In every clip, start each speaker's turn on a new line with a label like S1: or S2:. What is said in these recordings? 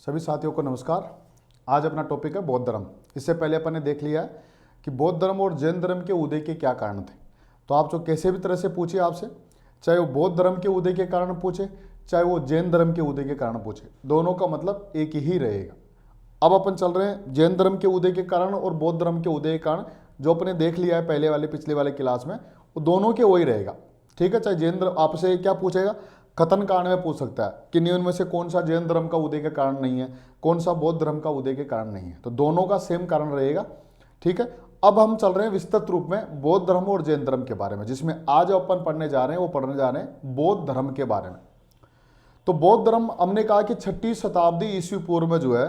S1: सभी साथियों को नमस्कार। आज अपना टॉपिक है बौद्ध धर्म। इससे पहले अपन ने देख लिया है कि बौद्ध धर्म और जैन धर्म के उदय के क्या कारण थे। तो आप जो कैसे भी तरह से पूछिए आपसे, चाहे वो बौद्ध धर्म के उदय के कारण पूछे, चाहे वो जैन धर्म के उदय के कारण पूछे, दोनों का मतलब एक ही रहेगा। अब अपन चल रहे हैं जैन धर्म के उदय के कारण और बौद्ध धर्म के उदय के कारण। जो अपने देख लिया है पहले वाले पिछले वाले क्लास में, वो दोनों के वही रहेगा। ठीक है, चाहे जैन धर्म आपसे क्या पूछेगा, कथन कांड में पूछ सकता है कि निम्न में से कौन सा जैन धर्म का उदय के कारण नहीं है, कौन सा बौद्ध धर्म का उदय के कारण नहीं है। तो दोनों का सेम कारण रहेगा। ठीक है, अब हम चल रहे हैं विस्तृत रूप में बौद्ध धर्म और जैन धर्म के बारे में, जिसमें आज अपन पढ़ने जा रहे हैं वो पढ़ने जा रहे हैं बौद्ध धर्म के बारे में। तो बौद्ध धर्म हमने कहा कि 6वीं शताब्दी ईस्वी पूर्व में जो है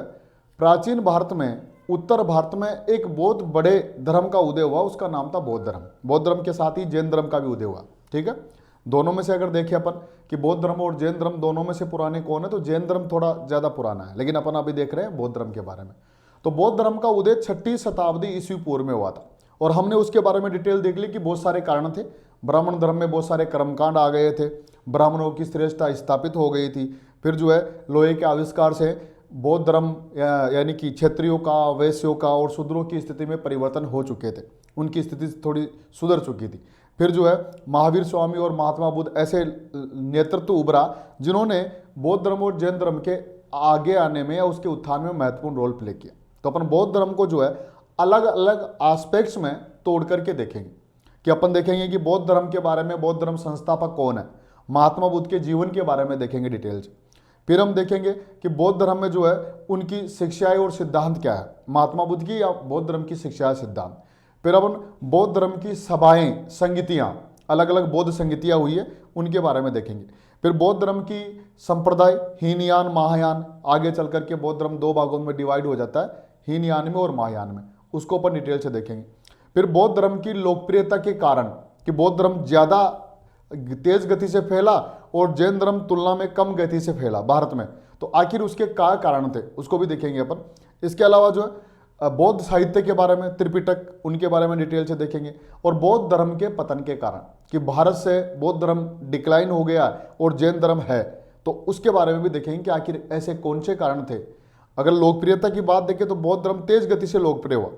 S1: प्राचीन भारत में, उत्तर भारत में एक बहुत बड़े धर्म का उदय हुआ, उसका नाम था बौद्ध धर्म। बौद्ध धर्म के साथ ही जैन धर्म का भी उदय हुआ। ठीक है, दोनों में से अगर देखें अपन कि बौद्ध धर्म और जैन धर्म दोनों में से पुराने कौन है, तो जैन धर्म थोड़ा ज्यादा पुराना है, लेकिन अपन अभी देख रहे हैं बौद्ध धर्म के बारे में। तो बौद्ध धर्म का उदय 6वीं शताब्दी ईस्वी पूर्व में हुआ था, और हमने उसके बारे में डिटेल देख ली कि बहुत सारे कारण थे। ब्राह्मण धर्म में बहुत सारे कर्मकांड आ गए थे, ब्राह्मणों की श्रेष्ठता स्थापित हो गई थी। फिर जो है लोहे के आविष्कार से बौद्ध धर्म यानी कि क्षत्रियों का, वैश्यों का और शूद्रों की स्थिति में परिवर्तन हो चुके थे, उनकी स्थिति थोड़ी सुधर चुकी थी। फिर जो है महावीर स्वामी और महात्मा बुद्ध ऐसे नेतृत्व उभरा जिन्होंने बौद्ध धर्म और जैन धर्म के आगे आने में या उसके उत्थान में महत्वपूर्ण रोल प्ले किया। तो अपन बौद्ध धर्म को जो है अलग अलग एस्पेक्ट्स में तोड़ करके देखेंगे कि अपन देखेंगे कि बौद्ध धर्म के बारे में, बौद्ध धर्म संस्थापक कौन है, महात्मा बुद्ध के जीवन के बारे में देखेंगे डिटेल से। फिर हम देखेंगे कि बौद्ध धर्म में जो है उनकी शिक्षाएं और सिद्धांत क्या है, महात्मा बुद्ध की या बौद्ध धर्म की शिक्षा सिद्धांत। फिर अपन बौद्ध धर्म की सभाएं, संगीतियां, अलग अलग बौद्ध संगीतियां हुई है, उनके बारे में देखेंगे। फिर बौद्ध धर्म की संप्रदाय हीनयान, महायान, आगे चल करके बौद्ध धर्म 2 भागों में डिवाइड हो जाता है, हीनयान में और महायान में, उसको अपन डिटेल से देखेंगे। फिर बौद्ध धर्म की लोकप्रियता के कारण कि बौद्ध धर्म ज्यादा तेज गति से फैला और जैन धर्म तुलना में कम गति से फैला भारत में, तो आखिर उसके क्या कारण थे उसको भी देखेंगे अपन। इसके अलावा जो है बौद्ध साहित्य के बारे में, त्रिपिटक, उनके बारे में डिटेल से देखेंगे। और बौद्ध धर्म के पतन के कारण कि भारत से बौद्ध धर्म डिक्लाइन हो गया और जैन धर्म है, तो उसके बारे में भी देखेंगे कि आखिर ऐसे कौन से कारण थे। अगर लोकप्रियता की बात देखें तो बौद्ध धर्म तेज गति से लोकप्रिय हुआ,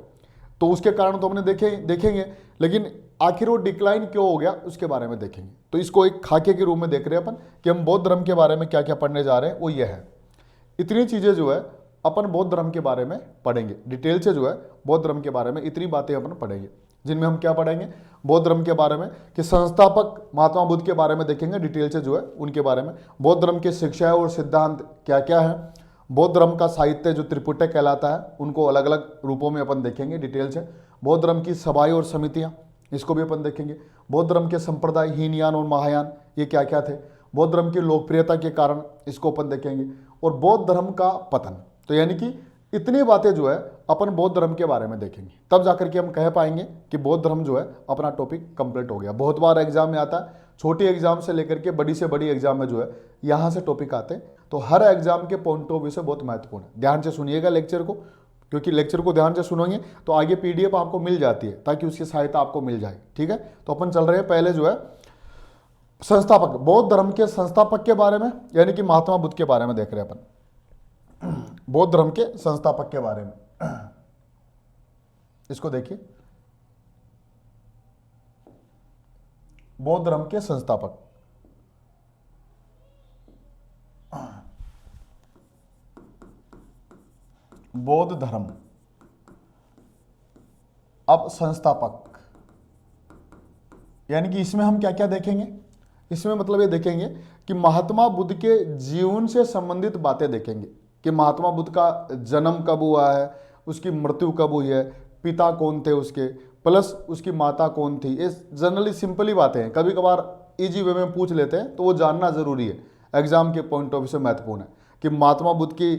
S1: तो उसके कारण तो हमने देखेंगे, लेकिन आखिर वो डिक्लाइन क्यों हो गया उसके बारे में देखेंगे। तो इसको एक खाके के रूप में देख रहे हैं अपन कि हम बौद्ध धर्म के बारे में क्या क्या पढ़ने जा रहे हैं, वो ये है। इतनी चीजें जो है अपन बौद्ध धर्म के बारे में पढ़ेंगे डिटेल से, जो है बौद्ध धर्म के बारे में इतनी बातें अपन पढ़ेंगे, जिनमें हम क्या पढ़ेंगे बौद्ध धर्म के बारे में कि संस्थापक महात्मा बुद्ध के बारे में देखेंगे डिटेल से, जो है उनके बारे में। बौद्ध धर्म के शिक्षाएं और सिद्धांत क्या क्या है। बौद्ध धर्म का साहित्य जो त्रिपिटक कहलाता है, उनको अलग अलग रूपों में अपन देखेंगे डिटेल से। बौद्ध धर्म की सभाएं और समितियां, इसको भी अपन देखेंगे। बौद्ध धर्म के संप्रदाय हीनयान और महायान, ये क्या क्या थे। बौद्ध धर्म की लोकप्रियता के कारण, इसको अपन देखेंगे। और बौद्ध धर्म का पतन, तो यानी कि इतनी बातें जो है अपन बौद्ध धर्म के बारे में देखेंगे, तब जाकर के हम कह पाएंगे कि बौद्ध धर्म जो है अपना टॉपिक कंप्लीट हो गया। बहुत बार एग्जाम में आता है, छोटी एग्जाम से लेकर के बड़ी से बड़ी एग्जाम में जो है यहाँ से टॉपिक आते हैं, तो हर एग्जाम के पॉइंट ऑफ व्यू से बहुत महत्वपूर्ण है। ध्यान से सुनिएगा लेक्चर को, क्योंकि लेक्चर को ध्यान से सुनेंगे तो आगे पीडीएफ आपको मिल जाती है, ताकि उसकी सहायता आपको मिल जाए। ठीक है, तो अपन चल रहे हैं पहले जो है संस्थापक, बौद्ध धर्म के संस्थापक के बारे में, यानी कि महात्मा बुद्ध के बारे में देख रहे हैं अपन, बौद्ध धर्म के संस्थापक के बारे में। इसको देखिए, बौद्ध धर्म के संस्थापक, बौद्ध धर्म। अब संस्थापक यानी कि इसमें हम क्या क्या देखेंगे, इसमें मतलब ये देखेंगे कि महात्मा बुद्ध के जीवन से संबंधित बातें देखेंगे कि महात्मा बुद्ध का जन्म कब हुआ है, उसकी मृत्यु कब हुई है, पिता कौन थे उसके, प्लस उसकी माता कौन थी। ये जनरली सिंपल ही बातें हैं, कभी कभार इजी वे में पूछ लेते हैं, तो वो जानना जरूरी है, एग्जाम के पॉइंट ऑफ व्यू से महत्वपूर्ण है कि महात्मा बुद्ध की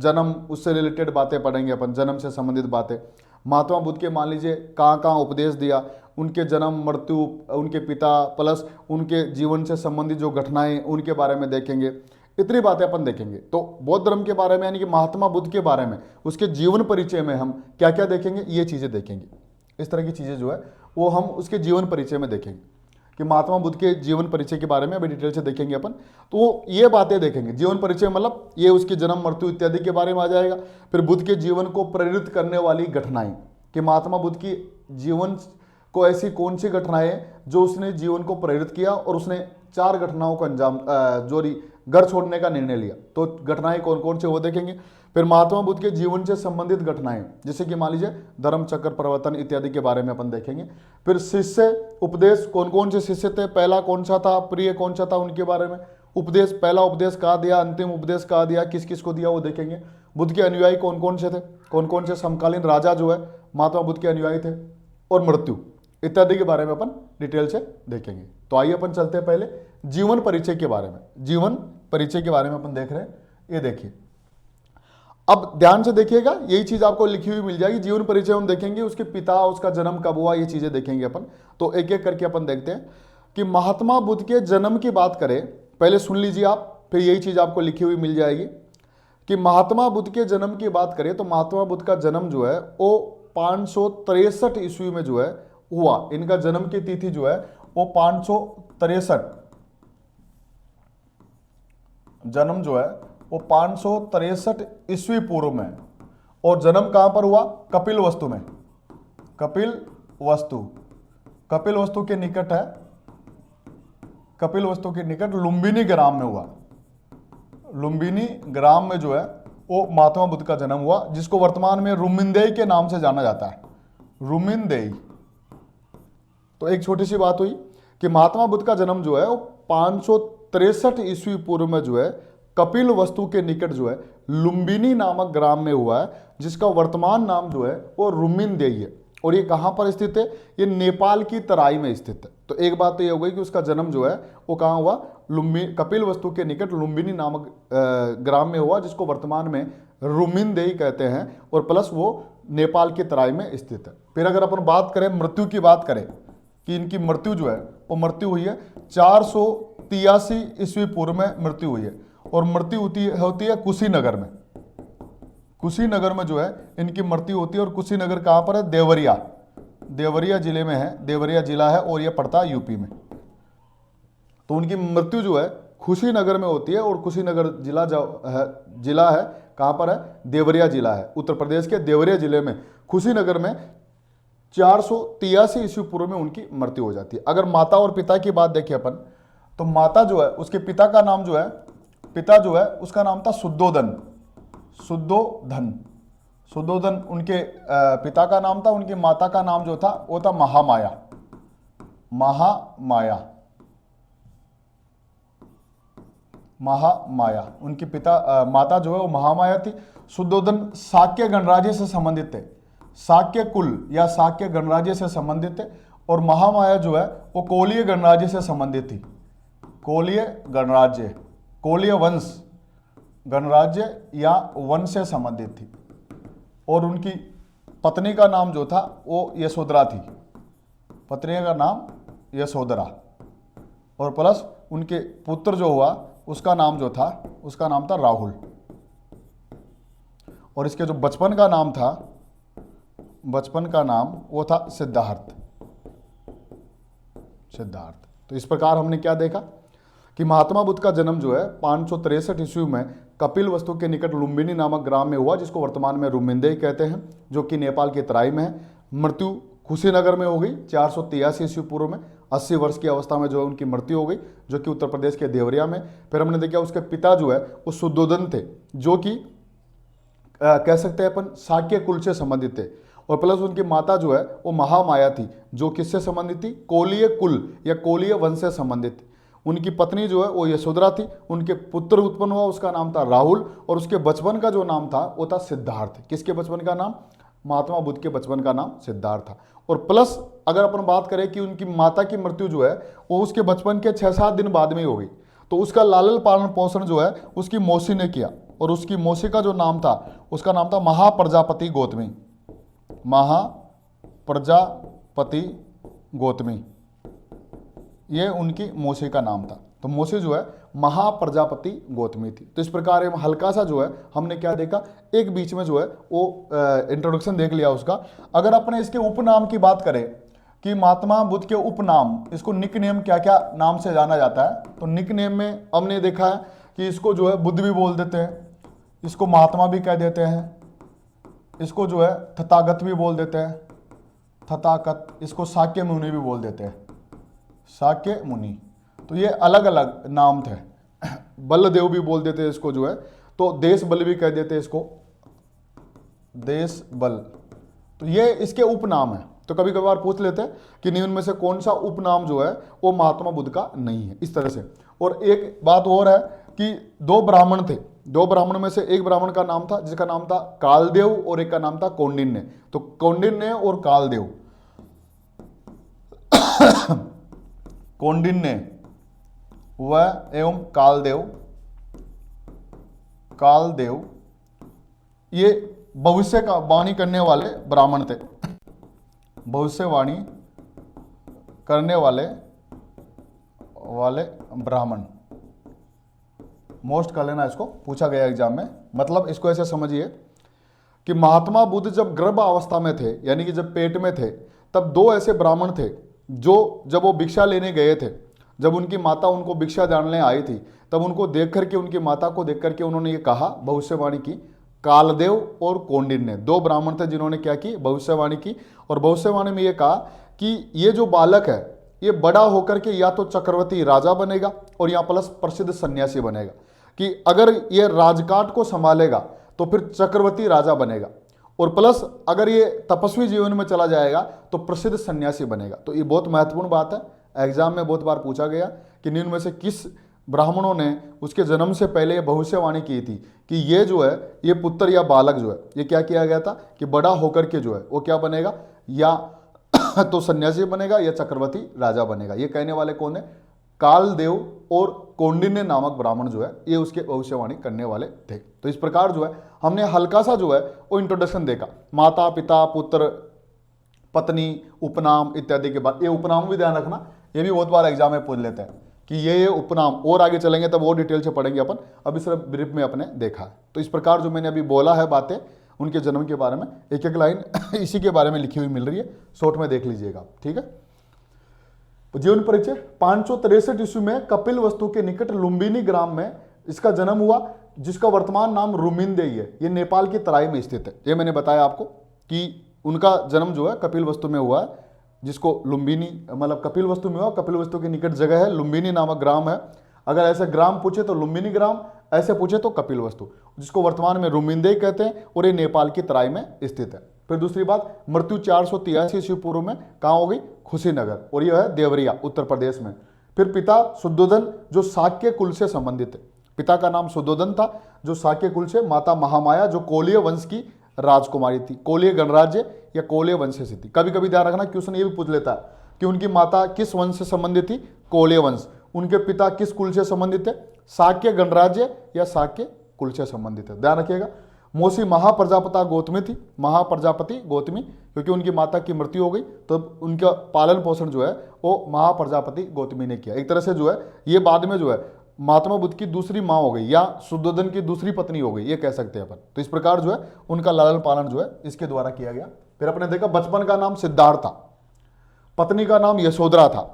S1: जन्म, उससे रिलेटेड बातें पढ़ेंगे अपन, जन्म से संबंधित बातें। महात्मा बुद्ध के मान लीजिए कहाँ कहाँ उपदेश दिया, उनके जन्म, मृत्यु, उनके पिता, प्लस उनके जीवन से संबंधित जो घटनाएं, उनके बारे में देखेंगे। इतनी बातें अपन देखेंगे। तो बौद्ध धर्म के बारे में यानी कि महात्मा बुद्ध के बारे में, उसके जीवन परिचय में हम क्या क्या देखेंगे, ये चीज़ें देखेंगे। इस तरह की चीज़ें जो है वो हम उसके जीवन परिचय में देखेंगे कि महात्मा बुद्ध के जीवन परिचय के बारे में अभी डिटेल से देखेंगे अपन। तो ये बातें देखेंगे, जीवन परिचय मतलब ये उसकी जन्म मृत्यु इत्यादि के बारे में आ जाएगा। फिर बुद्ध के जीवन को प्रेरित करने वाली घटनाएं, कि महात्मा बुद्ध की जीवन को ऐसी कौन सी घटनाएं जो उसने जीवन को प्रेरित किया और उसने 4 घटनाओं का अंजाम घर छोड़ने का निर्णय लिया। तो घटनाएं कौन कौन से वो देखेंगे। फिर महात्मा बुद्ध के जीवन से संबंधित घटनाएं, जैसे कि मान लीजिए धर्म चक्र परिवर्तन इत्यादि के बारे में अपन देखेंगे। फिर शिष्य उपदेश, कौन कौन से शिष्य थे, पहला कौन सा था, प्रिय कौन सा था, उनके बारे में। उपदेश, पहला उपदेश कहाँ दिया, अंतिम उपदेश कहाँ दिया, किस किस को दिया, वो देखेंगे। बुद्ध के अनुयायी कौन कौन से थे, कौन कौन से समकालीन राजा जो है महात्मा बुद्ध के अनुयायी थे, और मृत्यु इत्यादि के बारे में अपन डिटेल से देखेंगे। तो आइए अपन चलते हैं पहले जीवन परिचय के बारे में। जीवन परिचय के बारे में अपन देख रहे हैं, ये देखिए। अब ध्यान से देखिएगा, यही चीज आपको लिखी हुई मिल जाएगी। जीवन परिचय हम देखेंगे, उसके पिता, उसका जन्म कब हुआ, ये चीजें देखेंगे अपन। तो एक एक करके अपन देखते हैं कि महात्मा बुद्ध के जन्म की बात करें, पहले सुन लीजिए आप, फिर यही चीज आपको लिखी हुई मिल जाएगी कि महात्मा बुद्ध के जन्म की बात करें तो महात्मा बुद्ध का जन्म जो है वो 563 ईस्वी में जो है हुआ। इनका जन्म की तिथि जो है वो 563, जन्म जो है वो 563 ईस्वी पूर्व में। और जन्म कहां पर हुआ, कपिल वस्तु में। कपिल वस्तु, कपिल वस्तु के निकट है, कपिल वस्तु के निकट लुम्बिनी ग्राम में हुआ। लुम्बिनी ग्राम में जो है वो महात्मा बुद्ध का जन्म हुआ, जिसको वर्तमान में रुमिनदेई के नाम से जाना जाता है। रुमिनदेई। तो एक छोटी सी बात हुई कि महात्मा बुद्ध का जन्म जो है वो 563 ईस्वी पूर्व में जो है कपिल वस्तु के निकट जो है लुम्बिनी नामक ग्राम में हुआ है, जिसका वर्तमान नाम जो है वो रुमिनदेई है। और ये कहाँ पर स्थित है, ये नेपाल की तराई में स्थित है। तो एक बात तो ये हो गई कि उसका जन्म जो है वो कहाँ हुआ, कपिल वस्तु के निकट लुम्बिनी नामक ग्राम में हुआ, जिसको वर्तमान में रुमिनदेई कहते हैं, और प्लस वो नेपाल की तराई में स्थित है। फिर अगर अपन बात करें मृत्यु की, बात करें कि इनकी मृत्यु जो है वो मृत्यु हुई है 483 ईस्वी पूर्व में मृत्यु हुई है। और मृत्यु होती है कुशीनगर में। कुशीनगर में जो है इनकी मृत्यु होती है। और कुशीनगर कहाँ पर है, देवरिया, देवरिया जिले में है, देवरिया जिला है, और यह पड़ता है यूपी में। तो उनकी मृत्यु जो है कुशीनगर में होती है। और कुशीनगर जिला है कहाँ पर है, देवरिया जिला है, उत्तर प्रदेश के देवरिया जिले में कुशीनगर में 483 ईस्वी पूर्व में उनकी मृत्यु हो जाती है। अगर माता और पिता की बात देखें अपन, तो माता जो है उसके पिता का नाम जो है, पिता जो है उसका नाम था शुद्धोधन। शुद्धोधन, शुद्धोधन उनके पिता का नाम था। उनकी माता का नाम जो था वो था महामाया। महामाया, महामाया उनकी माता जो है वो महामाया थी। शुद्धोधन शाक्य गणराज्य से संबंधित थे, शाक्य कुल या शाक्य गणराज्य से संबंधित थे। और महामाया जो है वो कोलीय गणराज्य से संबंधित थी। कोलीय गणराज्य, कोलीय वंश, गणराज्य या वंश से संबंधित थी। और उनकी पत्नी का नाम जो था वो यशोधरा थी, पत्नी का नाम यशोधरा। और प्लस उनके पुत्र जो हुआ उसका नाम जो था उसका नाम था राहुल। और इसके जो बचपन का नाम था, बचपन का नाम वो था सिद्धार्थ। सिद्धार्थ। तो इस प्रकार हमने क्या देखा कि महात्मा बुद्ध का जन्म जो है 563 ईस्वी में कपिल वस्तु के निकट लुम्बिनी नामक ग्राम में हुआ, जिसको वर्तमान में रुमिनदेई कहते हैं, जो कि नेपाल की तराई में है। मृत्यु कुशीनगर में हो गई 483 ईस्वी पूर्व में। 80 वर्ष की अवस्था में जो है उनकी मृत्यु हो गई, जो कि उत्तर प्रदेश के देवरिया में। फिर हमने देखा उसके पिता जो है वो शुद्धोधन थे, जो कि कह सकते हैं अपन शाक्य कुल से संबंधित थे। और प्लस उनकी माता जो है वो महामाया थी, जो किससे संबंधित थी, कोलीय कुल या कोलीय वंश से संबंधित थी। उनकी पत्नी जो है वो यशोधरा थी। उनके पुत्र उत्पन्न हुआ, उसका नाम था राहुल। और उसके बचपन का जो नाम था वो था सिद्धार्थ। किसके बचपन का नाम, महात्मा बुद्ध के बचपन का नाम सिद्धार्थ था। और प्लस अगर अपन बात करें कि उनकी माता की मृत्यु जो है वो उसके बचपन के 6-7 दिन बाद में ही हो गई। तो उसका लालन पालन पोषण जो है उसकी मौसी ने किया। और उसकी मौसी का जो नाम था उसका नाम था महाप्रजापति गौतमी। महाप्रजापति गौतमी, ये उनकी मौसी का नाम था। तो मौसी जो है महाप्रजापति गौतमी थी। तो इस प्रकार हल्का सा जो है हमने क्या देखा, एक बीच में जो है वो इंट्रोडक्शन देख लिया उसका। अगर अपने इसके उपनाम की बात करें कि महात्मा बुद्ध के उपनाम, इसको निक नेम क्या क्या नाम से जाना जाता है। तो निक नेम में हमने देखा है कि इसको जो है बुद्ध भी बोल देते हैं, इसको महात्मा भी कह देते हैं, इसको जो है तथागत भी बोल देते हैं, तथागत, इसको शाक्य मुनि भी बोल देते हैं, शाक्य मुनि। तो ये अलग अलग नाम थे। बलदेव भी बोल देते हैं इसको जो है, तो देश बल भी कह देते हैं इसको, देश बल। तो ये इसके उपनाम है। तो कभी कभार पूछ लेते हैं कि निम्न में से कौन सा उपनाम जो है वो महात्मा बुद्ध का नहीं है, इस तरह से। और एक बात और है कि दो ब्राह्मण थे, दो ब्राह्मण में से एक ब्राह्मण का नाम था जिसका नाम था कालदेव और एक का नाम था कौंडिन्य। तो कौंडिन्य और कालदेव कौंडिन्य वह एवं कालदेव, कालदेव ये भविष्य का वाणी करने वाले ब्राह्मण थे, भविष्यवाणी करने वाले ब्राह्मण। मोस्ट कर लेना, इसको पूछा गया एग्जाम में। मतलब इसको ऐसे समझिए कि महात्मा बुद्ध जब गर्भ अवस्था में थे, यानी कि जब पेट में थे, तब दो ऐसे ब्राह्मण थे जो जब वो भिक्षा लेने गए थे, जब उनकी माता उनको भिक्षा डालने आई थी, तब उनको देख करके, उनकी माता को देख करके उन्होंने ये कहा, भविष्यवाणी की। कालदेव और कौंडिन्य दो ब्राह्मण थे जिन्होंने क्या की, भविष्यवाणी की। और भविष्यवाणी में ये कहा कि ये जो बालक है ये बड़ा होकर के या तो चक्रवर्ती राजा बनेगा और या प्लस प्रसिद्ध सन्यासी बनेगा, कि अगर ये राजकाट को संभालेगा तो फिर चक्रवर्ती राजा बनेगा, और प्लस अगर ये तपस्वी जीवन में चला जाएगा तो प्रसिद्ध सन्यासी बनेगा। तो ये बहुत महत्वपूर्ण बात है, एग्जाम में बहुत बार पूछा गया कि निम्न में से किस ब्राह्मणों ने उसके जन्म से पहले ये भविष्यवाणी की थी कि ये जो है, ये पुत्र या बालक जो है, ये क्या किया गया था कि बड़ा होकर के जो है वो क्या बनेगा, या तो सन्यासी बनेगा या चक्रवर्ती राजा बनेगा। ये कहने वाले कौन है, कालदेव और कौंडिन्य नामक ब्राह्मण जो है ये उसके भविष्यवाणी करने वाले थे। तो इस प्रकार जो है हमने हल्का सा जो है वो इंट्रोडक्शन देखा, माता पिता पुत्र पत्नी उपनाम इत्यादि के बाद। ये उपनाम भी ध्यान रखना, ये भी बहुत बार एग्जाम में पूछ लेते हैं कि ये उपनाम, और आगे चलेंगे तब और डिटेल से पढ़ेंगे अपन, अभी सिर्फ ब्रीफ में अपने देखा है। तो इस प्रकार जो मैंने अभी बोला है बातें उनके जन्म के बारे में, एक एक लाइन इसी के बारे में लिखी हुई मिल रही है, शॉर्ट में देख लीजिएगा, ठीक है। जीवन परिचय, 563 ईस्वी में कपिल वस्तु के निकट लुम्बिनी ग्राम में इसका जन्म हुआ, जिसका वर्तमान नाम रुमिनदेई है। ये नेपाल की तराई में स्थित है। ये मैंने बताया आपको कि उनका जन्म जो है कपिल वस्तु में हुआ है, जिसको लुम्बिनी, मतलब कपिल वस्तु में हुआ, कपिल वस्तु के निकट जगह है, लुम्बिनी नामक ग्राम है। अगर ऐसे ग्राम पूछे तो लुम्बिनी ग्राम, ऐसे पूछे तो कपिल वस्तु, जिसको वर्तमान में रुमिनदेई कहते हैं, और ये नेपाल की तराई में स्थित है। फिर दूसरी बात, मृत्यु 483 ईस्वी पूर्व में कहाँ हो गई, खुशीनगर, और यह है देवरिया उत्तर प्रदेश में। फिर पिता शुद्धोधन जो शाक्य कुल से संबंधित है, पिता का नाम शुद्धोधन था जो शाक्य कुल से, माता महामाया जो कोलीय वंश की राजकुमारी थी, कोलीय गणराज्य या कोलीय वंश से थी। कभी कभी ध्यान रखना, क्वेश्चन ये भी पूछ लेता है कि उनकी माता किस वंश से संबंधित थी, कोलीय वंश, उनके पिता किस कुल से संबंधित है, शाक्य गणराज्य या शाक्य कुल से संबंधित है, ध्यान रखिएगा। मौसी महाप्रजापता गौतमी थी, महाप्रजापति गौतमी, क्योंकि उनकी माता की मृत्यु हो गई तो उनका पालन पोषण जो है वो महाप्रजापति गौतमी ने किया। एक तरह से जो है ये बाद में जो है महात्मा बुद्ध की दूसरी माँ हो गई या शुद्धोधन की दूसरी पत्नी हो गई, ये कह सकते हैं अपन। तो इस प्रकार जो है उनका लालन पालन जो है इसके द्वारा किया गया। फिर अपने देखा बचपन का नाम सिद्धार्थ था, पत्नी का नाम यशोधरा था,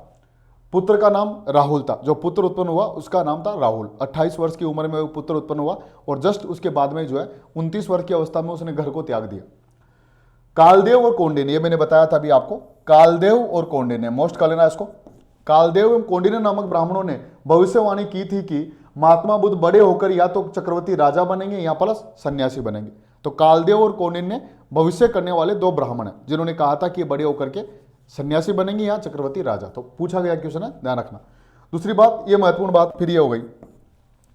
S1: पुत्र का नाम राहुल था। जो पुत्र उत्पन्न हुआ उसका नाम था राहुल। 28 वर्ष की उम्र में वो पुत्र उत्पन्न हुआ और जस्ट उसके बाद में जो है 29 वर्ष की अवस्था में उसने घर को त्याग दिया। कालदेव और कौंडिन्य, ये मैंने बताया था अभी आपको, कालदेव और कौंडिन्य, मोस्ट कर लेना इसको। कालदेव एवं कौंडिन्य नामक ब्राह्मणों ने भविष्यवाणी की थी कि महात्मा बुद्ध बड़े होकर या तो चक्रवर्ती राजा बनेंगे या प्लस सन्यासी बनेंगे। तो कालदेव और कौंडिन्य भविष्य करने वाले दो ब्राह्मण हैं जिन्होंने कहा था कि बड़े होकर के सन्यासी बनेंगे या चक्रवर्ती राजा। तो पूछा गया क्वेश्चन है, ध्यान रखना। दूसरी बात, ये महत्वपूर्ण बात फिर ये हो गई,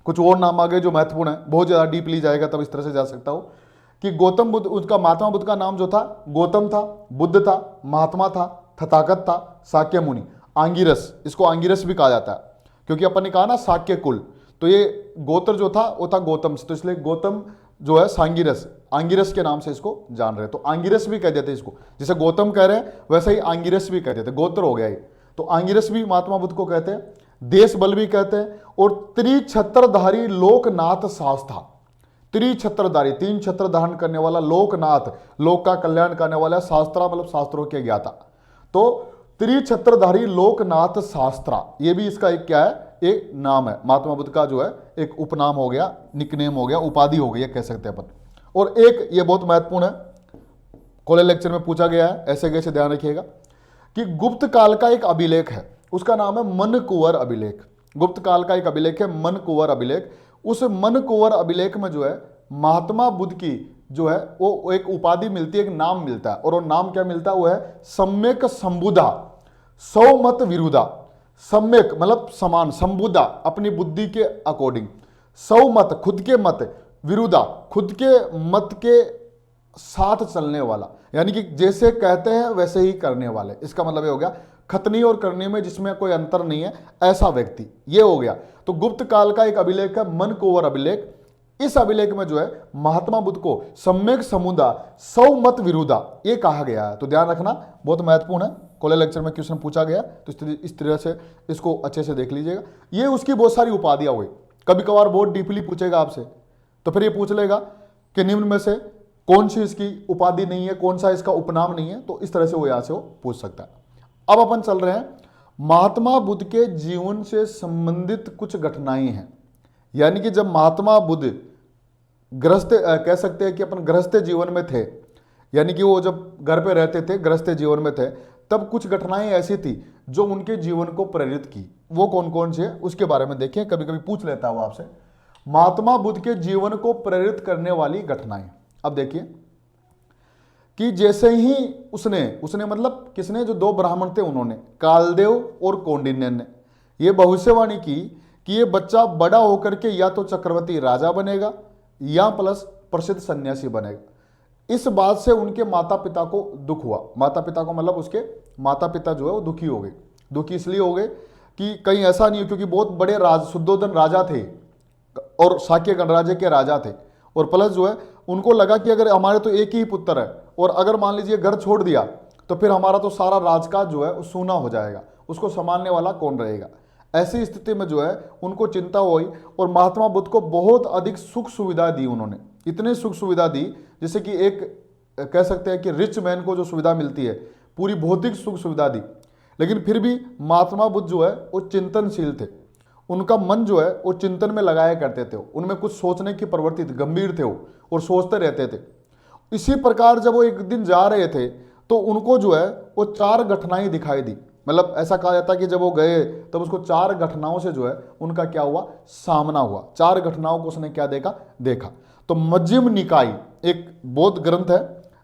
S1: कुछ और नाम आ गए जो महत्वपूर्ण है, बहुत ज्यादा डीपली जाएगा तब इस तरह से जा सकता हो कि गौतम बुद्ध, उसका महात्मा बुद्ध का नाम जो था गौतम था, बुद्ध था, महात्मा था, तथागत था, शाक्य मुनि, आंगिरस, इसको आंगिरस भी कहा जाता है क्योंकि अपन ने कहा ना शाक्य कुल, तो ये गोत्र जो था वो था गौतम से, तो इसलिए गौतम जो है सांगिरस, आंगिरस के नाम से इसको जान रहे। तो आंगिरस भी कह देते इसको, जैसे गौतम कह रहे हैं वैसे ही आंगिरस भी कह देते, गोत्र हो गया ये। तो आंगिरस भी महात्मा बुद्ध को कहते हैं, देश बल भी कहते हैं, और त्रिछत्रधारी लोकनाथ शास्त्रा, त्रिछत्रधारी, 3 छत्र धारण करने वाला लोकनाथ, लोक का कल्याण करने वाला, शास्त्रा मतलब शास्त्रों के ज्ञाता। तो त्रिछत्रधारी लोकनाथ शास्त्रा, ये भी इसका एक क्या है, एक नाम है। महात्मा बुद्ध का जो है एक उपनाम हो गया, निकनेम हो गया, उपाधि हो गई है, कह सकते हैं अपन। और एक ये बहुत महत्वपूर्ण है, कॉलेज लेक्चर में पूछा गया है, ऐसे कैसे ध्यान रखिएगा कि गुप्त काल का एक अभिलेख है, उसका नाम है मन कुंवर अभिलेख। गुप्त काल का एक अभिलेख है मन कुंवर अभिलेख। उस मन कुंवर अभिलेख में जो है महात्मा बुद्ध की जो है वो एक उपाधि मिलती है, एक नाम मिलता है, और वो नाम क्या मिलता है, वो है सम्यक संबुधा सौमत विरुदा। सम्यक मतलब समान, संबुधा अपनी बुद्धि के अकॉर्डिंग, सौमत खुद के मत, विरुदा खुद के मत के साथ चलने वाला, यानी कि जैसे कहते हैं वैसे ही करने वाले। इसका मतलब ये हो गया खतनी और करने में जिसमें कोई अंतर नहीं है, ऐसा व्यक्ति, ये हो गया। तो गुप्त काल का एक अभिलेख है मन कुंवर अभिलेख। इस अभिलेख में जो है महात्मा बुद्ध को सम्यक समुदा सौमत विरुदा ये कहा गया है। तो ध्यान रखना, बहुत महत्वपूर्ण है, कॉलेज लेक्चर में क्वेश्चन पूछा गया, तो इस तरह से इसको अच्छे से देख लीजिएगा। ये उसकी बहुत सारी उपाधियां हुई, कभी कभार बहुत डीपली पूछेगा आपसे, तो फिर ये पूछ लेगा कि निम्न में से कौन सी इसकी उपाधि नहीं है, कौन सा इसका उपनाम नहीं है, तो इस तरह से वो यहाँ से वो पूछ सकता है। अब अपन चल रहे हैं, महात्मा बुद्ध के जीवन से संबंधित कुछ घटनाएं हैं, यानी कि जब महात्मा बुद्ध गृहस्थ कह सकते हैं कि अपन गृहस्थ जीवन में थे, यानी कि वो जब घर पे रहते थे, गृहस्थ जीवन में थे, तब कुछ घटनाएं ऐसी थी जो उनके जीवन को प्रेरित की। वो कौन कौन सी है उसके बारे में देखिए, कभी कभी पूछ लेता हूं आपसे, महात्मा बुद्ध के जीवन को प्रेरित करने वाली घटनाएं। अब देखिए कि जैसे ही उसने मतलब किसने, जो दो ब्राह्मण थे उन्होंने, कालदेव और कौंडिन्य ने, ये भविष्यवाणी की कि ये बच्चा बड़ा होकर के या तो चक्रवर्ती राजा बनेगा या प्लस प्रसिद्ध सन्यासी बनेगा। इस बात से उनके माता पिता को दुख हुआ। माता पिता को मतलब उसके माता पिता जो है वो दुखी हो गए। दुखी इसलिए हो गए कि कहीं ऐसा नहीं हो, क्योंकि बहुत बड़े शुद्धोधन राजा थे और शाक्य गणराज्य के राजा थे, और प्लस जो है उनको लगा कि अगर हमारे तो एक ही पुत्र है और अगर मान लीजिए घर छोड़ दिया तो फिर हमारा तो सारा राजकाज जो है वो सूना हो जाएगा, उसको संभालने वाला कौन रहेगा। ऐसी स्थिति में जो है उनको चिंता हुई और महात्मा बुद्ध को बहुत अधिक सुख सुविधा दी उन्होंने। इतनी सुख सुविधा दी जैसे कि एक कह सकते हैं कि रिच मैन को जो सुविधा मिलती है, पूरी भौतिक सुख सुविधा दी। लेकिन फिर भी महात्मा बुद्ध जो है वो चिंतनशील थे, उनका मन जो है वो चिंतन में लगाया करते थे, उनमें कुछ सोचने की प्रवृत्ति थी, गंभीर थे वो और सोचते रहते थे। इसी प्रकार जब वो एक दिन जा रहे थे तो उनको जो है वो 4 घटनाएं दिखाई दी। मतलब ऐसा कहा जाता है कि जब वो गए तब उसको 4 घटनाओं से जो है उनका क्या हुआ, सामना हुआ। 4 घटनाओं को उसने क्या देखा। तो मध्यम निकाय एक बौद्ध ग्रंथ है,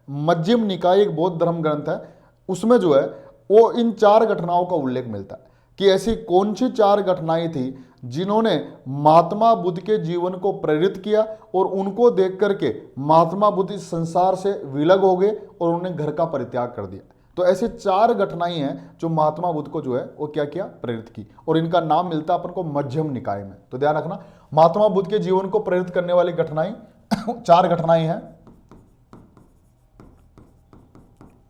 S1: मध्यम निकाय एक बौद्ध धर्म ग्रंथ है, उसमें जो है वो इन 4 घटनाओं का उल्लेख मिलता है कि ऐसी कौन सी 4 घटनाएं थी जिन्होंने महात्मा बुद्ध के जीवन को प्रेरित किया और उनको देख करके महात्मा बुद्ध इस संसार से विलग हो गए और उन्होंने घर का परित्याग कर दिया। तो ऐसे 4 घटनाएं हैं जो महात्मा बुद्ध को जो है वो क्या किया, प्रेरित की, और इनका नाम मिलता है अपन को मध्यम निकाय में। तो ध्यान रखना, महात्मा बुद्ध के जीवन को प्रेरित करने वाली घटनाएं 4 घटनाएं हैं।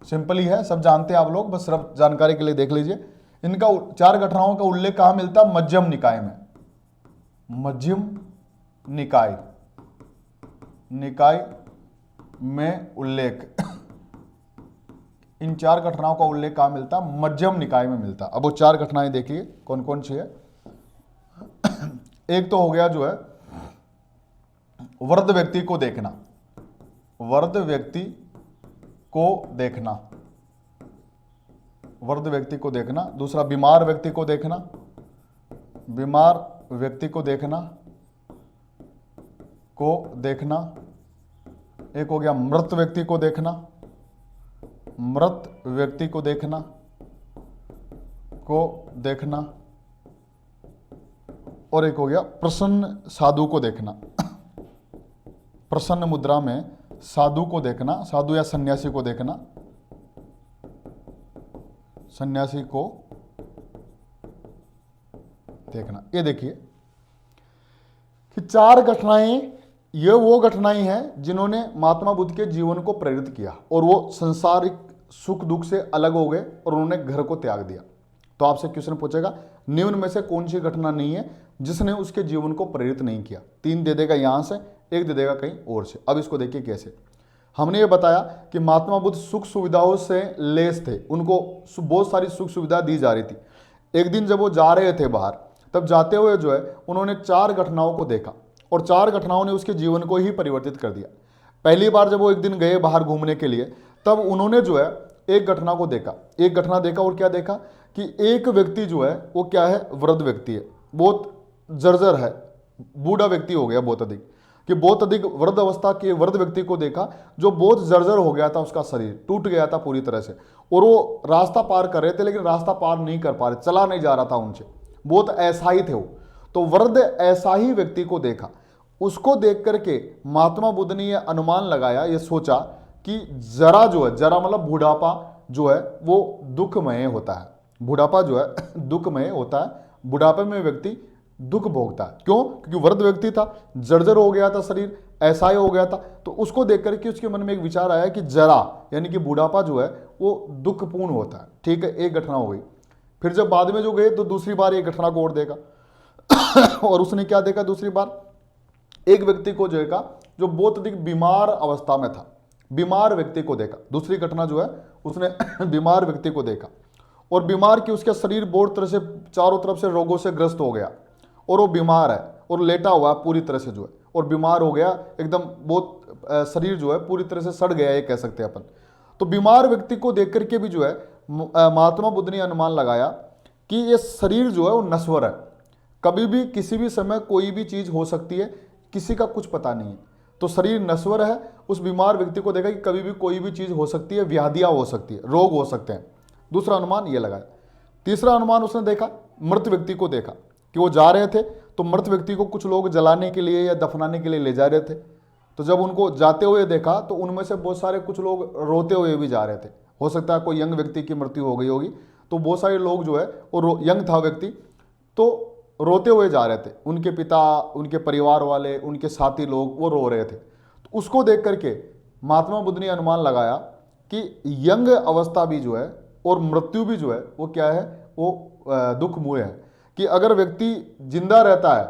S1: सिंपल ही है, सब जानते हैं आप लोग, बस सिर्फ जानकारी के लिए देख लीजिए। इनका 4 घटनाओं का उल्लेख कहां मिलता है, मध्यम निकाय में। मध्यम निकाय में उल्लेख, इन 4 घटनाओं का उल्लेख कहां मिलता है, मध्यम निकाय में मिलता है। अब वो 4 घटनाएं देखिए कौन कौन सी है। एक तो हो गया जो है वृद्ध व्यक्ति को देखना, वृद्ध व्यक्ति को देखना, वृद्ध व्यक्ति को देखना। दूसरा बीमार व्यक्ति को देखना, बीमार व्यक्ति को देखना। एक हो गया मृत व्यक्ति को देखना, मृत व्यक्ति को देखना। और एक हो गया प्रसन्न साधु को देखना, प्रसन्न मुद्रा में साधु को देखना, साधु या सन्यासी को देखना, सन्यासी को देखना। ये देखिए कि 4 घटनाएं, ये वो घटनाएं हैं जिन्होंने महात्मा बुद्ध के जीवन को प्रेरित किया और वो संसारिक सुख दुख से अलग हो गए और उन्होंने घर को त्याग दिया। तो आपसे क्वेश्चन पूछेगा निम्न में से कौन सी घटना नहीं है जिसने उसके जीवन को प्रेरित नहीं किया। 3 दे देगा यहां से, 1 दे देगा कहीं और से। अब इसको देखिए कैसे। हमने ये बताया कि महात्मा बुद्ध सुख सुविधाओं से लेस थे, उनको बहुत सारी सुख सुविधा दी जा रही थी। एक दिन जब वो जा रहे थे बाहर, तब जाते हुए जो है उन्होंने 4 घटनाओं को देखा और 4 घटनाओं ने उसके जीवन को ही परिवर्तित कर दिया। पहली बार जब वो एक दिन गए बाहर घूमने के लिए, तब उन्होंने जो है एक घटना को देखा, एक घटना देखा और क्या देखा कि एक व्यक्ति जो है वो क्या है, वृद्ध व्यक्ति है, बहुत जर्जर है, बूढ़ा व्यक्ति हो गया बहुत अधिक, कि बहुत अधिक वृद्ध अवस्था के वृद्ध व्यक्ति को देखा जो बहुत जर्जर हो गया था, उसका शरीर टूट गया था पूरी तरह से, और वो रास्ता पार कर रहे थे लेकिन रास्ता पार नहीं कर पा रहे, चला नहीं जा रहा था उनसे, बहुत असहाय थे वो। तो वृद्ध असहाय व्यक्ति को देखा, उसको देख करके महात्मा बुद्ध ने यह अनुमान लगाया, ये सोचा कि जरा जो है, जरा मतलब बुढ़ापा जो है वो दुखमय होता है, बुढ़ापा जो है दुखमय होता है, बुढ़ापे में व्यक्ति दुख भोगता है। क्यों? क्योंकि वृद्ध व्यक्ति था, जर्जर हो गया था शरीर, असहाय हो गया था। तो उसको देख करके उसके मन में एक विचार आया कि जरा यानी कि बुढ़ापा जो है वो दुखपूर्ण होता है। ठीक है, एक घटना हो गई। फिर जब बाद में जो गए तो दूसरी बार एक घटना को और देखा और उसने क्या देखा, दूसरी बार एक व्यक्ति को जो है जो बहुत अधिक बीमार अवस्था में था, बीमार व्यक्ति को देखा। दूसरी घटना जो है उसने बीमार व्यक्ति को देखा और बीमार की उसका शरीर बहुत तरह से चारों तरफ से रोगों से ग्रस्त हो गया और वो बीमार है और लेटा हुआ है पूरी तरह से जो है, और बीमार हो गया एकदम, बहुत शरीर जो है पूरी तरह से सड़ गया, ये कह सकते हैं अपन। तो बीमार व्यक्ति को देख करके भी जो है महात्मा बुद्ध ने अनुमान लगाया कि ये शरीर जो है वो नश्वर है, कभी भी किसी भी समय कोई भी चीज हो सकती है, किसी का कुछ पता नहीं है। तो शरीर नश्वर है, उस बीमार व्यक्ति को देखा कि कभी भी कोई भी चीज हो सकती है, व्याधियां हो सकती है, रोग हो सकते हैं। दूसरा अनुमान ये लगाया। तीसरा अनुमान उसने देखा, मृत व्यक्ति को देखा कि वो जा रहे थे तो मृत व्यक्ति को कुछ लोग जलाने के लिए या दफनाने के लिए ले जा रहे थे। तो जब उनको जाते हुए देखा तो उनमें से बहुत सारे कुछ लोग रोते हुए भी जा रहे थे। हो सकता है कोई यंग व्यक्ति की मृत्यु हो गई होगी, तो बहुत सारे लोग जो है वो यंग था व्यक्ति, तो रोते हुए जा रहे थे, उनके पिता, उनके परिवार वाले, उनके साथी लोग वो रो रहे थे। तो उसको देख करके महात्मा बुद्ध ने अनुमान लगाया कि यंग अवस्था भी जो है और मृत्यु भी जो है वो क्या है, वो दुखमय है। कि अगर व्यक्ति जिंदा रहता है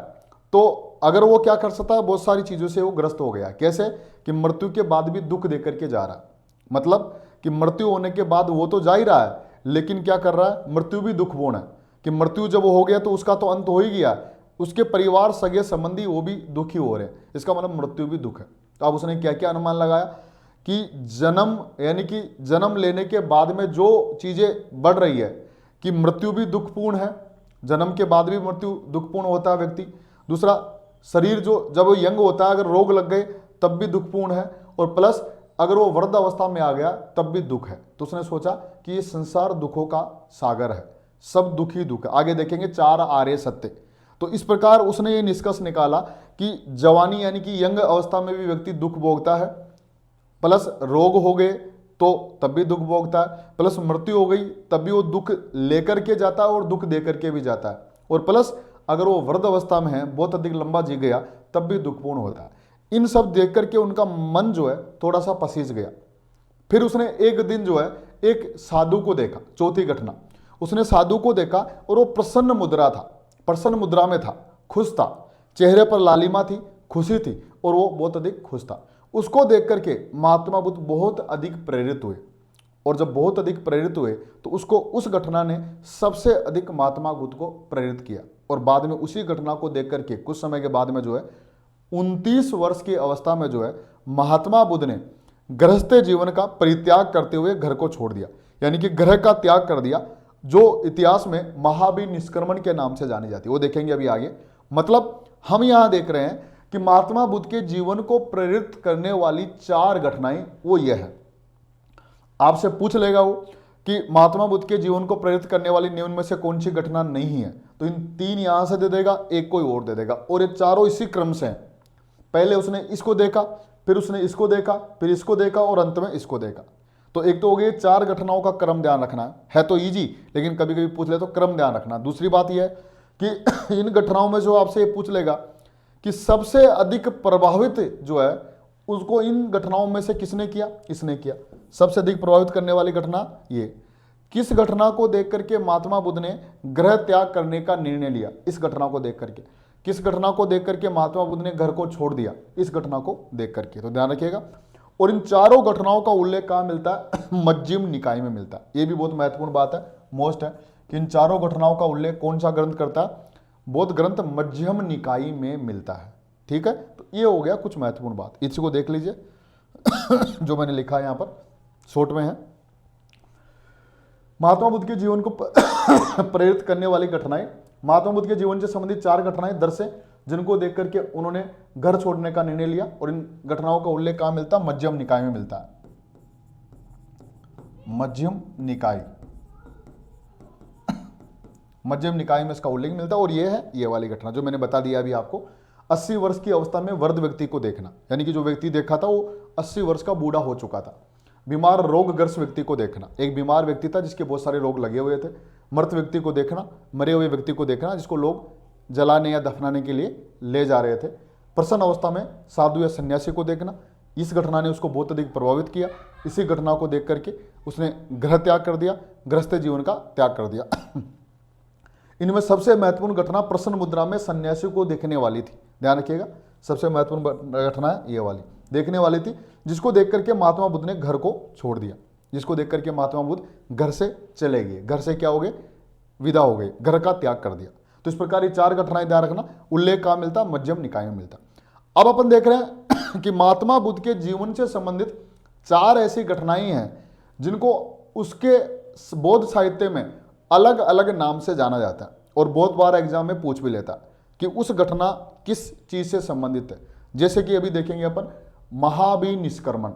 S1: तो अगर वो क्या कर सकता है, बहुत सारी चीजों से वो ग्रस्त हो गया। कैसे? कि मृत्यु के बाद भी दुख दे करके जा रहा है, मतलब कि मृत्यु होने के बाद वो तो जा ही रहा है लेकिन क्या कर रहा है, मृत्यु भी दुखपूर्ण है। कि मृत्यु जब हो गया तो उसका तो अंत हो ही गया, उसके परिवार सगे संबंधी वो भी दुखी हो रहे हैं, इसका मतलब मृत्यु भी दुख है। तो अब उसने क्या क्या अनुमान लगाया कि जन्म यानी कि जन्म लेने के बाद में जो चीजें बढ़ रही है कि मृत्यु भी दुखपूर्ण है, जन्म के बाद भी मृत्यु दुखपूर्ण होता है व्यक्ति। दूसरा, शरीर जो जब वो यंग होता है अगर रोग लग गए तब भी दुखपूर्ण है, और प्लस अगर वो वृद्ध अवस्था में आ गया तब भी दुख है। तो उसने सोचा कि ये संसार दुखों का सागर है, सब दुख ही दुख है। आगे देखेंगे 4 आर्य सत्य। तो इस प्रकार उसने ये निष्कर्ष निकाला कि जवानी यानी कि यंग अवस्था में भी व्यक्ति दुख भोगता है, प्लस रोग हो गए तो तब भी दुख भोगता है, प्लस मृत्यु हो गई तब भी वो दुख लेकर के जाता है और दुख दे करके भी जाता है, और प्लस अगर वो वृद्ध अवस्था में है, बहुत अधिक लंबा जी गया तब भी दुखपूर्ण होता है। इन सब देख करके उनका मन जो है थोड़ा सा पसीज गया। फिर उसने एक दिन जो है एक साधु को देखा। चौथी घटना, उसने साधु को देखा और वो प्रसन्न मुद्रा था, प्रसन्न मुद्रा में था, खुश था, चेहरे पर लालिमा थी, खुशी थी और वो बहुत अधिक खुश था। उसको देख करके महात्मा बुद्ध बहुत अधिक प्रेरित हुए, और जब बहुत अधिक प्रेरित हुए तो उसको उस घटना ने सबसे अधिक महात्मा बुद्ध को प्रेरित किया। और बाद में उसी घटना को देख करके कुछ समय के बाद में जो है 29 वर्ष की अवस्था में जो है महात्मा बुद्ध ने गृहस्थ जीवन का परित्याग करते हुए घर को छोड़ दिया, यानी कि ग्रह का त्याग कर दिया, जो इतिहास में महावीर निष्क्रमण के नाम से जानी जाती है। वो देखेंगे अभी आगे। मतलब हम यहां देख रहे हैं कि महात्मा बुद्ध के जीवन को प्रेरित करने वाली 4 घटनाएं वो ये है। आपसे पूछ लेगा वो कि महात्मा बुद्ध के जीवन को प्रेरित करने वाली निम्न में से कौन सी घटना नहीं है, तो इन 3 यहां से दे देगा, एक कोई और दे देगा, और ये चारों इसी क्रम से हैं। पहले उसने इसको देखा, फिर उसने इसको देखा, फिर इसको देखा और अंत में इसको देखा। तो एक तो हो गई 4 घटनाओं का क्रम ध्यान रखना है तो इजी, लेकिन कभी कभी पूछ ले तो क्रम ध्यान रखना। दूसरी बात यह है कि इन घटनाओं में जो आपसे पूछ लेगा कि सबसे अधिक प्रभावित जो है उसको इन घटनाओं में से किसने किया, इसने किया। सबसे अधिक प्रभावित करने वाली घटना ये, किस घटना को देख करके महात्मा बुद्ध ने ग्रह त्याग करने का निर्णय लिया, इस घटना को देख करके। किस घटना को देख करके महात्मा बुद्ध ने घर को छोड़ दिया, इस घटना को देख करके। तो ध्यान रखिएगा। और इन चारों घटनाओं का उल्लेख कहाँ मिलता है? मध्यम निकाय में मिलता है। ये भी बहुत महत्वपूर्ण बात है, मोस्ट है, कि इन चारों घटनाओं का उल्लेख कौन सा ग्रंथ करता है? बौद्ध ग्रंथ मध्यम निकाय में मिलता है। ठीक है, तो ये हो गया कुछ महत्वपूर्ण बात, इसी को देख लीजिए जो मैंने लिखा है यहाँ पर शॉर्ट में है। महात्मा बुद्ध के जीवन को प्रेरित करने वाली घटनाएं, महात्मा बुद्ध के जीवन से संबंधित 4 घटनाएं दर्शे जिनको देख करके उन्होंने घर छोड़ने का निर्णय लिया, और इन घटनाओं का उल्लेख कहां मिलता है? मध्यम निकाय में मिलता है। मध्यम निकाय, मध्यम निकाय में इसका उल्लेख मिलता है। और ये है ये वाली घटना जो मैंने बता दिया अभी आपको, 80 वर्ष की अवस्था में वृद्ध व्यक्ति को देखना, यानी कि जो व्यक्ति देखा था वो 80 वर्ष का बूढ़ा हो चुका था। बीमार रोगग्रस्त व्यक्ति को देखना, एक बीमार व्यक्ति था जिसके बहुत सारे रोग लगे हुए थे। मृत व्यक्ति को देखना, मरे हुए व्यक्ति को देखना जिसको लोग जलाने या दफनाने के लिए ले जा रहे थे। प्रसन्न अवस्था में साधु या सन्यासी को देखना, इस घटना ने उसको बहुत अधिक प्रभावित किया। इसी घटना को देख करके उसने गृह त्याग कर दिया, गृहस्थ जीवन का त्याग कर दिया। इनमें सबसे महत्वपूर्ण घटना प्रसन्न मुद्रा में सन्यासी को देखने वाली थी, ध्यान रखिएगा, सबसे महत्वपूर्ण घटना है ये वाली, देखने वाली थी, जिसको देख करके महात्मा बुद्ध ने घर को छोड़ दिया, जिसको देख करके महात्मा बुद्ध घर से चले गए, घर से क्या हो गए? विदा हो गए, घर का त्याग कर दिया। तो इस प्रकार ये 4 घटनाएं ध्यान रखना, उल्लेख कहां मिलता? मध्यम निकाय में मिलता। अब अपन देख रहे हैं कि महात्मा बुद्ध के जीवन से संबंधित 4 ऐसी घटनाएं हैं जिनको उसके बौद्ध साहित्य में अलग अलग नाम से जाना जाता है, और बहुत बार एग्जाम में पूछ भी लेता कि उस घटना किस चीज से संबंधित है। जैसे कि अभी देखेंगे अपन महाभिनिष्क्रमण,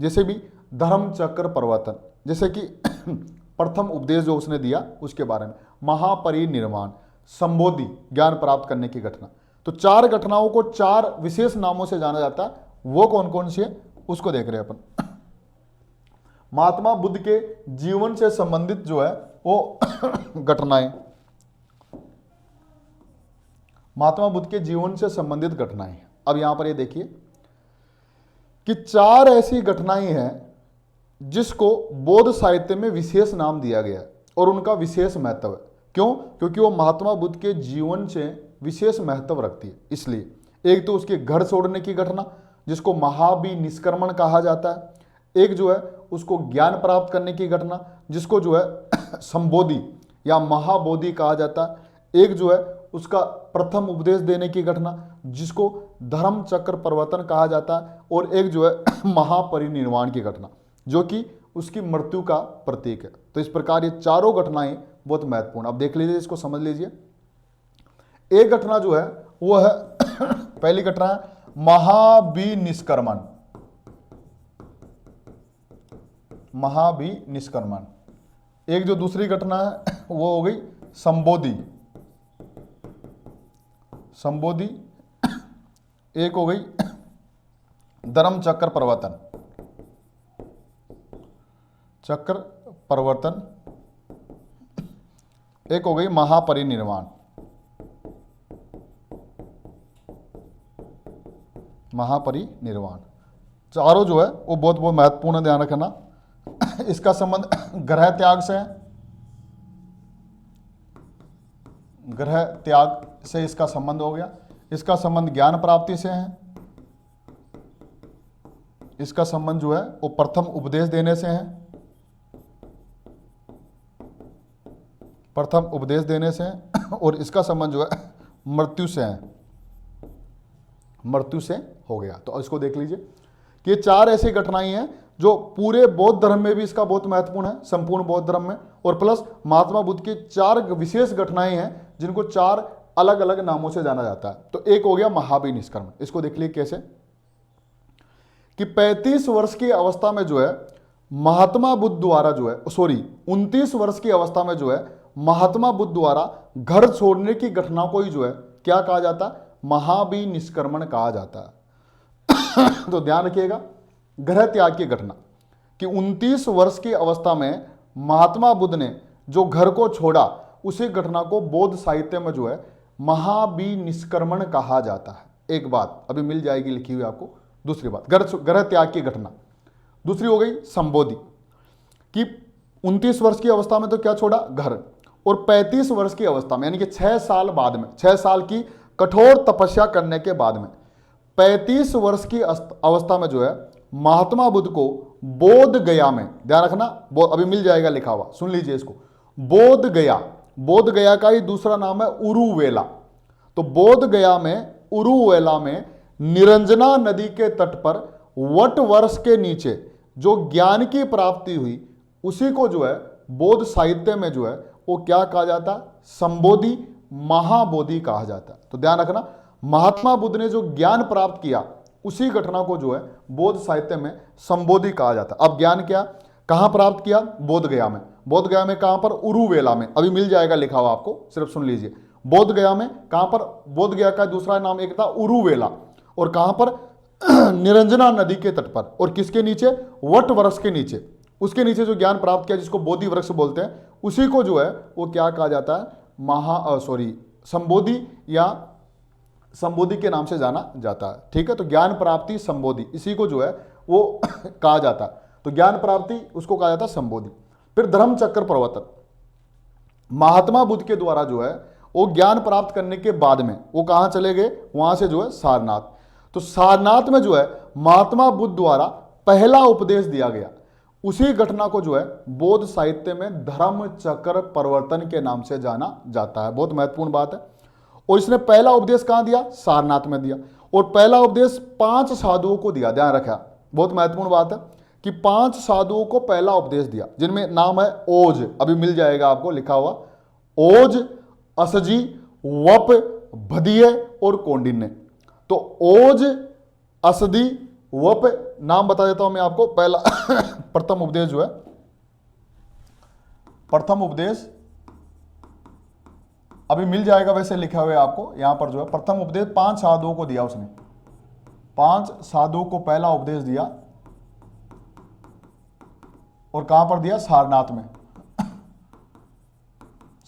S1: जैसे भी धर्म चक्र परिवर्तन, जैसे कि प्रथम उपदेश जो उसने दिया उसके बारे में, महापरिनिर्वाण, संबोधि ज्ञान प्राप्त करने की घटना। तो 4 घटनाओं को 4 विशेष नामों से जाना जाता है, वो कौन कौन सी है उसको देख रहे हैं अपन। महात्मा बुद्ध के जीवन से संबंधित जो है वो घटनाएं, महात्मा बुद्ध के जीवन से संबंधित घटनाएं। अब यहां पर ये देखिए कि 4 ऐसी घटनाएं हैं जिसको बौद्ध साहित्य में विशेष नाम दिया गया है और उनका विशेष महत्व है। क्यों? क्योंकि वो महात्मा बुद्ध के जीवन से विशेष महत्व रखती है, इसलिए। एक तो उसके घर छोड़ने की घटना जिसको महाभिनिष्क्रमण कहा जाता है, एक जो है उसको ज्ञान प्राप्त करने की घटना जिसको जो है संबोधि या महाबोधि कहा जाता है, एक जो है उसका प्रथम उपदेश देने की घटना जिसको धर्म चक्र परिवर्तन कहा जाता है, और एक जो है महापरिनिर्वाण की घटना जो कि उसकी मृत्यु का प्रतीक है। तो इस प्रकार ये चारों घटनाएं बहुत महत्वपूर्ण। अब देख लीजिए, इसको समझ लीजिए। एक घटना जो है वो है पहली घटना है महाभिनिष्क्रमण, महाभिनिष्क्रमण। एक जो दूसरी घटना है वो हो गई संबोधि, संबोधि। एक हो गई धर्म चक्र परिवर्तन, चक्र परिवर्तन। एक हो गई महापरिनिर्वाण, महापरिनिर्वाण। चारों जो है वो बहुत बहुत महत्वपूर्ण, ध्यान रखना। इसका संबंध ग्रह त्याग से है, ग्रह त्याग से इसका संबंध हो गया। इसका संबंध ज्ञान प्राप्ति से है, इसका संबंध जो है वो प्रथम उपदेश देने से है, प्रथम उपदेश देने से है, और इसका संबंध जो है मृत्यु से है, मृत्यु से हो गया। तो इसको देख लीजिए कि ये 4 ऐसी घटनाएं हैं जो पूरे बौद्ध धर्म में भी इसका बहुत महत्वपूर्ण है, संपूर्ण बौद्ध धर्म में, और प्लस महात्मा बुद्ध की 4 विशेष घटनाएं हैं जिनको 4 अलग अलग नामों से जाना जाता है। तो एक हो गया महाभिनिष्क्रमण। इसको देख लीजिए कैसे कि 35 वर्ष की अवस्था में जो है महात्मा बुद्ध द्वारा जो है 29 वर्ष की अवस्था में जो है महात्मा बुद्ध द्वारा घर छोड़ने की घटना को ही जो है क्या कहा जाता है? महाभिनिष्क्रमण कहा जाता है। तो ध्यान रखिएगा, गृह त्याग की घटना कि 29 वर्ष की अवस्था में महात्मा बुद्ध ने जो घर को छोड़ा, उसी घटना को बौद्ध साहित्य में जो है महाभिनिष्क्रमण कहा जाता है। एक बात अभी मिल जाएगी लिखी हुई आपको। दूसरी बात गृह त्याग की घटना। दूसरी हो गई संबोधि कि 29 वर्ष की अवस्था में तो क्या छोड़ा? घर। और 35 वर्ष की अवस्था में यानी कि 6 साल बाद में, 6 साल की कठोर तपस्या करने के बाद में 35 वर्ष की अवस्था में जो है महात्मा बुद्ध को बोध गया में, ध्यान रखना, अभी मिल जाएगा लिखा हुआ, सुन लीजिए इसको, बोध गया, बोध गया का ही दूसरा नाम है उरुवेला। तो बोध गया में, उरुवेला में निरंजना नदी के तट पर वट वृक्ष के नीचे जो ज्ञान की प्राप्ति हुई, उसी को जो है बौद्ध साहित्य में जो है वो क्या कहा जाता है, संबोधि, महाबोधि कहा जाता है। तो ध्यान रखना, महात्मा बुद्ध ने जो ज्ञान प्राप्त किया उसी घटना को जो है बौद्ध साहित्य में संबोधि कहा जाता है। अब ज्ञान क्या, कहां प्राप्त किया, बोध गया में। बोध गया में कहां पर, उरुवेला में, अभी मिल जाएगा लिखा हुआ आपको, सिर्फ सुन लीजिए। बोध गया में कहां पर, बोध गया का दूसरा नाम एक था उरुवेला, और कहां पर, निरंजना नदी के तट पर, और किसके नीचे, वट वृक्ष के नीचे, उसके नीचे जो ज्ञान प्राप्त किया जिसको बोधि वृक्ष बोलते हैं, उसी को जो है वो क्या कहा जाता है, संबोधि या संबोधि के नाम से जाना जाता है। ठीक है, तो ज्ञान प्राप्ति संबोधि, इसी को जो है वो कहा जाता है। तो ज्ञान प्राप्ति उसको कहा जाता है संबोधि। फिर धर्म चक्र प्रवर्तन, महात्मा बुद्ध के द्वारा जो है वो ज्ञान प्राप्त करने के बाद में वो कहां चले गए, वहां से जो है सारनाथ। तो सारनाथ में जो है महात्मा बुद्ध द्वारा पहला उपदेश दिया गया, उसी घटना को जो है बौद्ध साहित्य में धर्म चक्र परिवर्तन के नाम से जाना जाता है। बहुत महत्वपूर्ण बात है। और इसने पहला उपदेश कहां दिया, सारनाथ में दिया, और पहला उपदेश 5 साधुओं को दिया। ध्यान रखा, बहुत महत्वपूर्ण बात है कि 5 साधुओं को पहला उपदेश दिया, जिनमें नाम है ओज, अभी मिल जाएगा आपको लिखा हुआ, ओज, असजी, वप, भदिय और कौंडिन्य। तो ओज, असदी, वप, नाम बता देता हूं मैं आपको। पहला प्रथम उपदेश जो है, प्रथम उपदेश अभी मिल जाएगा, वैसे लिखा हुआ है आपको यहां पर जो है, प्रथम उपदेश 5 साधुओं को दिया उसने, 5 साधुओं को पहला उपदेश दिया, और कहां पर दिया, सारनाथ में।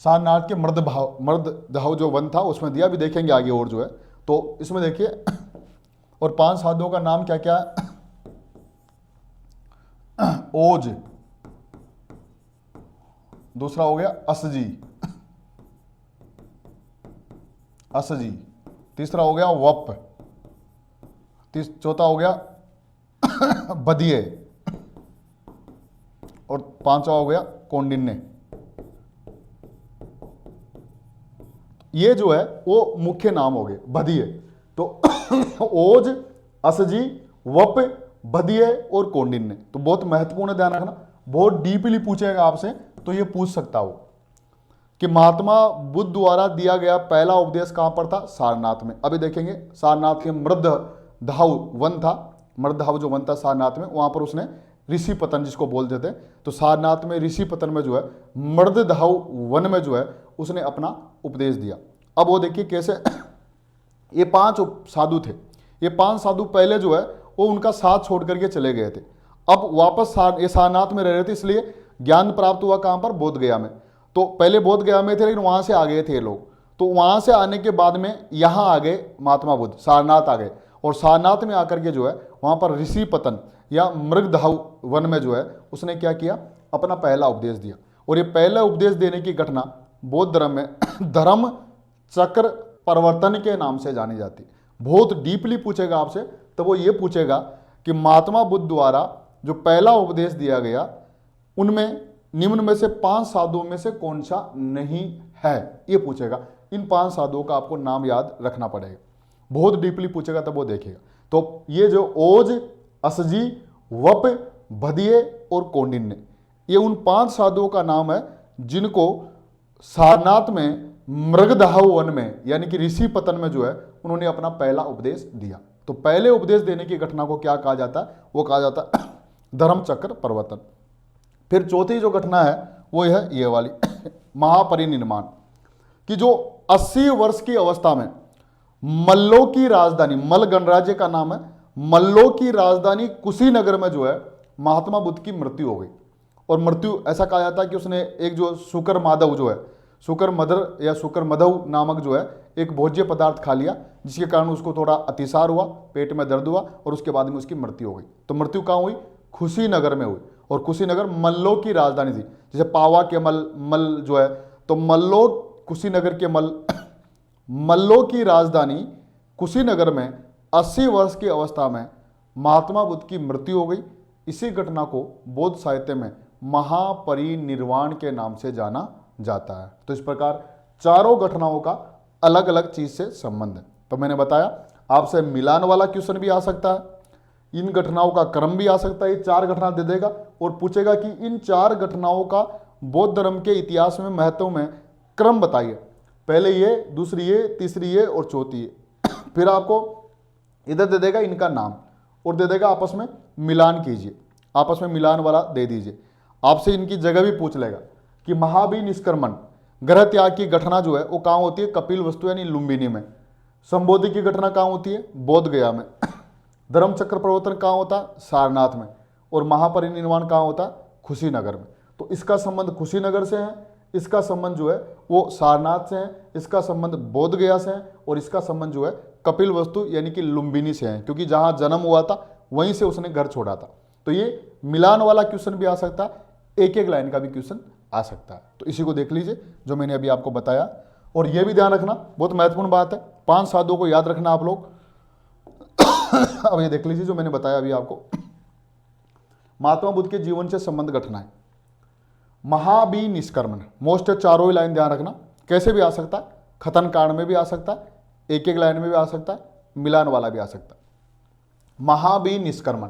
S1: सारनाथ के मर्दधाव जो वन था उसमें दिया, भी देखेंगे आगे और जो है। तो इसमें देखिए, और 5 साधुओं का नाम क्या क्या है, ओज, दूसरा हो गया असजी, असजी, तीसरा हो गया वप, चौथा हो गया बदिये, और 5वां हो गया कौंडिन्य। ये जो है वो मुख्य नाम हो गए, बदिये। तो ओज, असजी, वप, बदिये और कौंडिन्य, तो बहुत महत्वपूर्ण है, ध्यान रखना। बहुत डीपली पूछेगा आपसे, तो ये पूछ सकता हो कि महात्मा बुद्ध द्वारा दिया गया पहला उपदेश कहां पर था, सारनाथ में। अभी देखेंगे, सारनाथ के मृदधाव वन था, मृदधाव जो वन था सारनाथ में, वहां पर उसने ऋषि पतन जिसको बोलते थे, तो सारनाथ में ऋषि पतन में जो है मृदधाव वन में जो है उसने अपना उपदेश दिया। अब वो देखिए कैसे ये 5 साधु थे, ये 5 साधु पहले जो है वो उनका साथ छोड़ करके चले गए थे। अब वापस ये सारनाथ में रह रहे थे, इसलिए ज्ञान प्राप्त हुआ कहां पर, बोध गया में। तो पहले बोध गया में थे, लेकिन वहां से आ गए थे लोग, तो वहां से आने के बाद में यहां आ गए महात्मा बुद्ध, सारनाथ आ गए, और सारनाथ में आकर के जो है वहां पर ऋषि पतन या मृगधाव वन में जो है उसने क्या किया, अपना पहला उपदेश दिया। और ये पहला उपदेश देने की घटना बौद्ध धर्म में धर्म चक्र परिवर्तन के नाम से जानी जाती है। बहुत डीपली पूछेगा आपसे, तो वो ये पूछेगा कि महात्मा बुद्ध द्वारा जो पहला उपदेश दिया गया उनमें निम्न में से 5 साधुओं में से कौन सा नहीं है, ये पूछेगा। इन 5 साधुओं का आपको नाम याद रखना पड़ेगा, बहुत डीपली पूछेगा तब वो देखेगा। तो ये जो ओज, असजी, वप, भदिये और कौंडिन्य, ये उन 5 साधुओं का नाम है जिनको सारनाथ में मृगधाव वन में यानी कि ऋषि पतन में जो है उन्होंने अपना पहला उपदेश दिया। तो पहले उपदेश देने की घटना को क्या कहा जाता है, वो कहा जाता है धर्म चक्र परिवर्तन। फिर चौथी जो घटना है वो है ये वाली महापरिनिर्वाण, कि जो 80 वर्ष की अवस्था में मल्लों की राजधानी, मल्ल गणराज्य का नाम है, मल्लों की राजधानी कुशीनगर में जो है महात्मा बुद्ध की मृत्यु हो गई। और मृत्यु ऐसा कहा जाता है कि उसने एक जो शुकर माधव जो है, शुकर मदर या शुकर मधव नामक जो है एक भोज्य पदार्थ खा लिया, जिसके कारण उसको थोड़ा अतिसार हुआ, पेट में दर्द हुआ, और उसके बाद में उसकी मृत्यु हो गई। तो मृत्यु कहाँ हुई, कुशीनगर में हुई। और कुशीनगर मल्लों की राजधानी थी, जैसे पावा के मल जो है, तो मल्लों, कुशीनगर के मल्लों की राजधानी कुशीनगर में 80 वर्ष की अवस्था में महात्मा बुद्ध की मृत्यु हो गई। इसी घटना को बौद्ध साहित्य में महापरिनिर्वाण के नाम से जाना जाता है। तो इस प्रकार चारों घटनाओं का अलग अलग चीज से संबंध है। तो मैंने बताया आपसे मिलान वाला क्वेश्चन भी आ सकता है, इन घटनाओं का क्रम भी आ सकता है। ये चार घटना दे देगा और पूछेगा कि इन चार घटनाओं का बौद्ध धर्म के इतिहास में महत्व में क्रम बताइए, पहले ये, दूसरी ये, तीसरी ये और चौथी ये। फिर आपको इधर दे देगा इनका नाम और दे देगा आपस में मिलान कीजिए, आपस में मिलान वाला दे दीजिए। आपसे इनकी जगह भी पूछ लेगा कि महाबी निष्क्रमण ग्रह त्याग की घटना जो है वो कहाँ होती है, कपिल वस्तु यानी लुम्बिनी में। संबोधि की घटना कहाँ होती है, बोध गया में। धर्म चक्र प्रवर्तन कहाँ होता है, सारनाथ में। और महापरिनिर्वाण कहाँ होता है, कुशीनगर में। तो इसका संबंध कुशीनगर से है, इसका संबंध जो है वो सारनाथ से है, इसका संबंध बोध गया से है और इसका संबंध जो है कपिल वस्तु यानी कि लुम्बिनी से है, क्योंकि जहां जन्म हुआ था वहीं से उसने घर छोड़ा था। तो ये मिलान वाला क्वेश्चन भी आ सकता है, एक एक लाइन का भी क्वेश्चन आ सकता है। तो इसी को देख लीजिए जो मैंने अभी आपको बताया। और यह भी ध्यान रखना, बहुत महत्वपूर्ण बात है, 5 साधुओं को याद रखना आप लोग। अब ये देख लीजिए जो मैंने बताया अभी आपको, महात्मा बुद्ध के जीवन से संबंध घटनाएं। महाबी निष्क्रमण मोस्ट चारों ही लाइन ध्यान रखना, कैसे भी आ सकता है, खतन कांड में भी आ सकता है, एक एक लाइन में भी आ सकता है, मिलान वाला भी आ सकता है। महाबी निष्क्रमण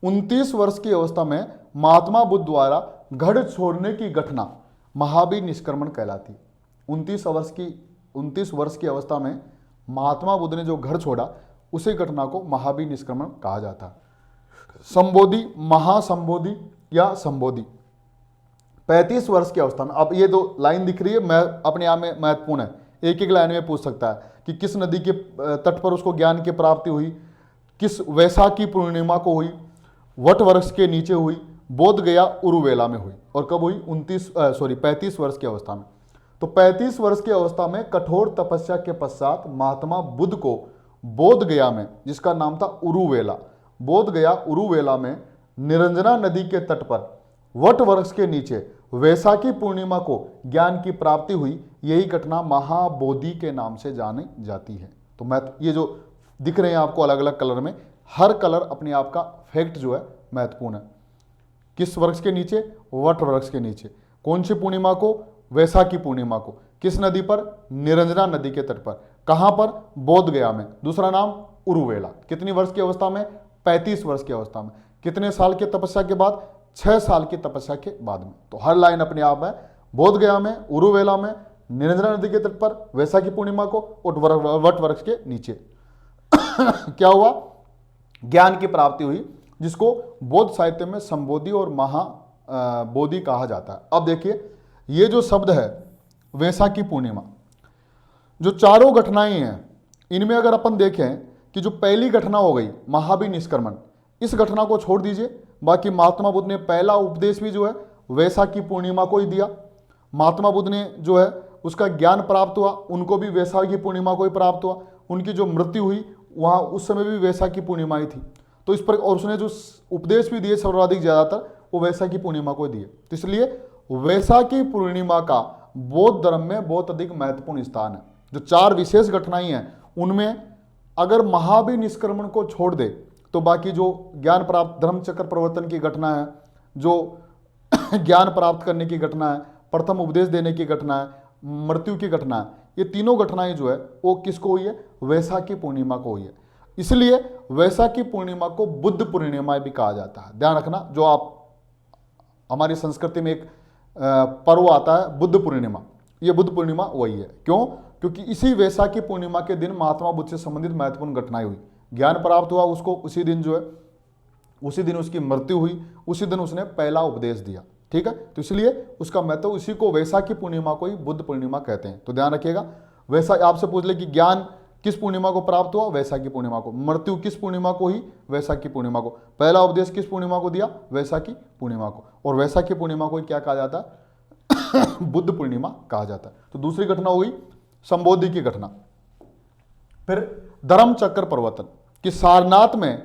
S1: 29 वर्ष की अवस्था में महात्मा बुद्ध द्वारा घर छोड़ने की घटना महाबी निष्क्रमण कहलाती है। 29 वर्ष की अवस्था में महात्मा बुद्ध ने जो घर छोड़ा उसी घटना को महाबी निष्क्रमण कहा जाता है। संबोधि, महासंबोधि या संबोधि 35 वर्ष की अवस्था में। अब ये दो लाइन दिख रही है, मैं अपने आप में महत्वपूर्ण है, एक एक लाइन में पूछ सकता है कि किस नदी के तट पर उसको ज्ञान की प्राप्ति हुई, किस वैशाखी पूर्णिमा को हुई, वट वृक्ष के नीचे हुई, बोध गया उरुवेला में हुई, और कब हुई 35 वर्ष की अवस्था में। तो 35 वर्ष की अवस्था में कठोर तपस्या के पश्चात महात्मा बुद्ध को बोध गया में, जिसका नाम था उरुवेला, बोध गया उरुवेला में निरंजना नदी के तट पर वट वृक्ष के नीचे वैशाखी पूर्णिमा को ज्ञान की प्राप्ति हुई। यही घटना महाबोधि के नाम से जानी जाती है। तो मैं ये जो दिख रहे हैं आपको अलग अलग कलर में, हर कलर अपने आप का फैक्ट जो है महत्वपूर्ण है। किस वृक्ष के नीचे, वट वृक्ष के नीचे। कौन सी पूर्णिमा को, वैशाखी पूर्णिमा को। किस नदी पर, निरंजना नदी के तट पर। कहां पर, बोध गया में। दूसरा नाम उरुवेला। कितनी वर्ष की अवस्था में, 35 वर्ष की अवस्था में। कितने साल की तपस्या के बाद, 6 साल की तपस्या के बाद में। तो हर लाइन अपने आप में, बोध गया में, उरुवेला में, निरंजना नदी के तट पर, वैशाखी पूर्णिमा को और वट वृक्ष के नीचे। क्या हुआ, ज्ञान की प्राप्ति हुई, जिसको बौद्ध साहित्य में संबोधि और महाबोधि कहा जाता है। अब देखिए ये जो शब्द है वैशाखी पूर्णिमा, जो चारों घटनाएं हैं इनमें अगर अपन देखें कि जो पहली घटना हो गई महाबी निष्क्रमण, इस घटना को छोड़ दीजिए, बाकी महात्मा बुद्ध ने पहला उपदेश भी जो है वैशाखी पूर्णिमा को ही दिया। महात्मा बुद्ध ने जो है उसका ज्ञान प्राप्त हुआ, उनको भी वैशाखी पूर्णिमा को ही प्राप्त हुआ। उनकी जो मृत्यु हुई वहाँ उस समय भी वैशाखी पूर्णिमा ही थी। तो इस पर, और उसने जो उपदेश भी दिए सर्वाधिक ज़्यादातर वो वैशाखी पूर्णिमा को दिए। तो इसलिए वैशाखी पूर्णिमा का बौद्ध धर्म में बहुत अधिक महत्वपूर्ण स्थान है। जो 4 विशेष घटनाएं हैं उनमें अगर महाबी निष्क्रमण को छोड़ दे तो बाकी जो ज्ञान प्राप्त, धर्म चक्र प्रवर्तन की घटना है, जो ज्ञान प्राप्त करने की घटना है, प्रथम उपदेश देने की घटना है, मृत्यु की घटना है, ये तीनों घटनाएं जो है वो किसको हुई है, वैशाखी पूर्णिमा को हुई है। इसलिए वैशाखी पूर्णिमा को बुद्ध पूर्णिमा भी कहा जाता है। ध्यान रखना, जो आप हमारी संस्कृति में एक पर्व आता है बुद्ध पूर्णिमा, ये बुद्ध पूर्णिमा वही है। क्यों, क्योंकि इसी वैशाखी पूर्णिमा के दिन महात्मा बुद्ध से संबंधित महत्वपूर्ण घटनाएं हुई। ज्ञान प्राप्त हुआ उसको, उसी दिन जो है, उसी दिन उसकी मृत्यु हुई, उसी दिन उसने पहला उपदेश दिया। ठीक है, तो इसलिए उसका महत्व, इसी को वैशाखी पूर्णिमा को ही बुद्ध पूर्णिमा कहते हैं। तो ध्यान रखिएगा, वैसा आपसे पूछ ले कि ज्ञान किस पूर्णिमा को प्राप्त हुआ, वैशाखी पूर्णिमा को। मृत्यु किस पूर्णिमा को ही, वैशाखी पूर्णिमा को। पहला उपदेश किस पूर्णिमा को दिया, वैशाखी पूर्णिमा को। और वैशाखी पूर्णिमा को क्या कहा जाता है, बुद्ध पूर्णिमा कहा जाता है। तो दूसरी घटना हो गई संबोधि की घटना। फिर धर्म चक्र प्रवर्तन कि सारनाथ में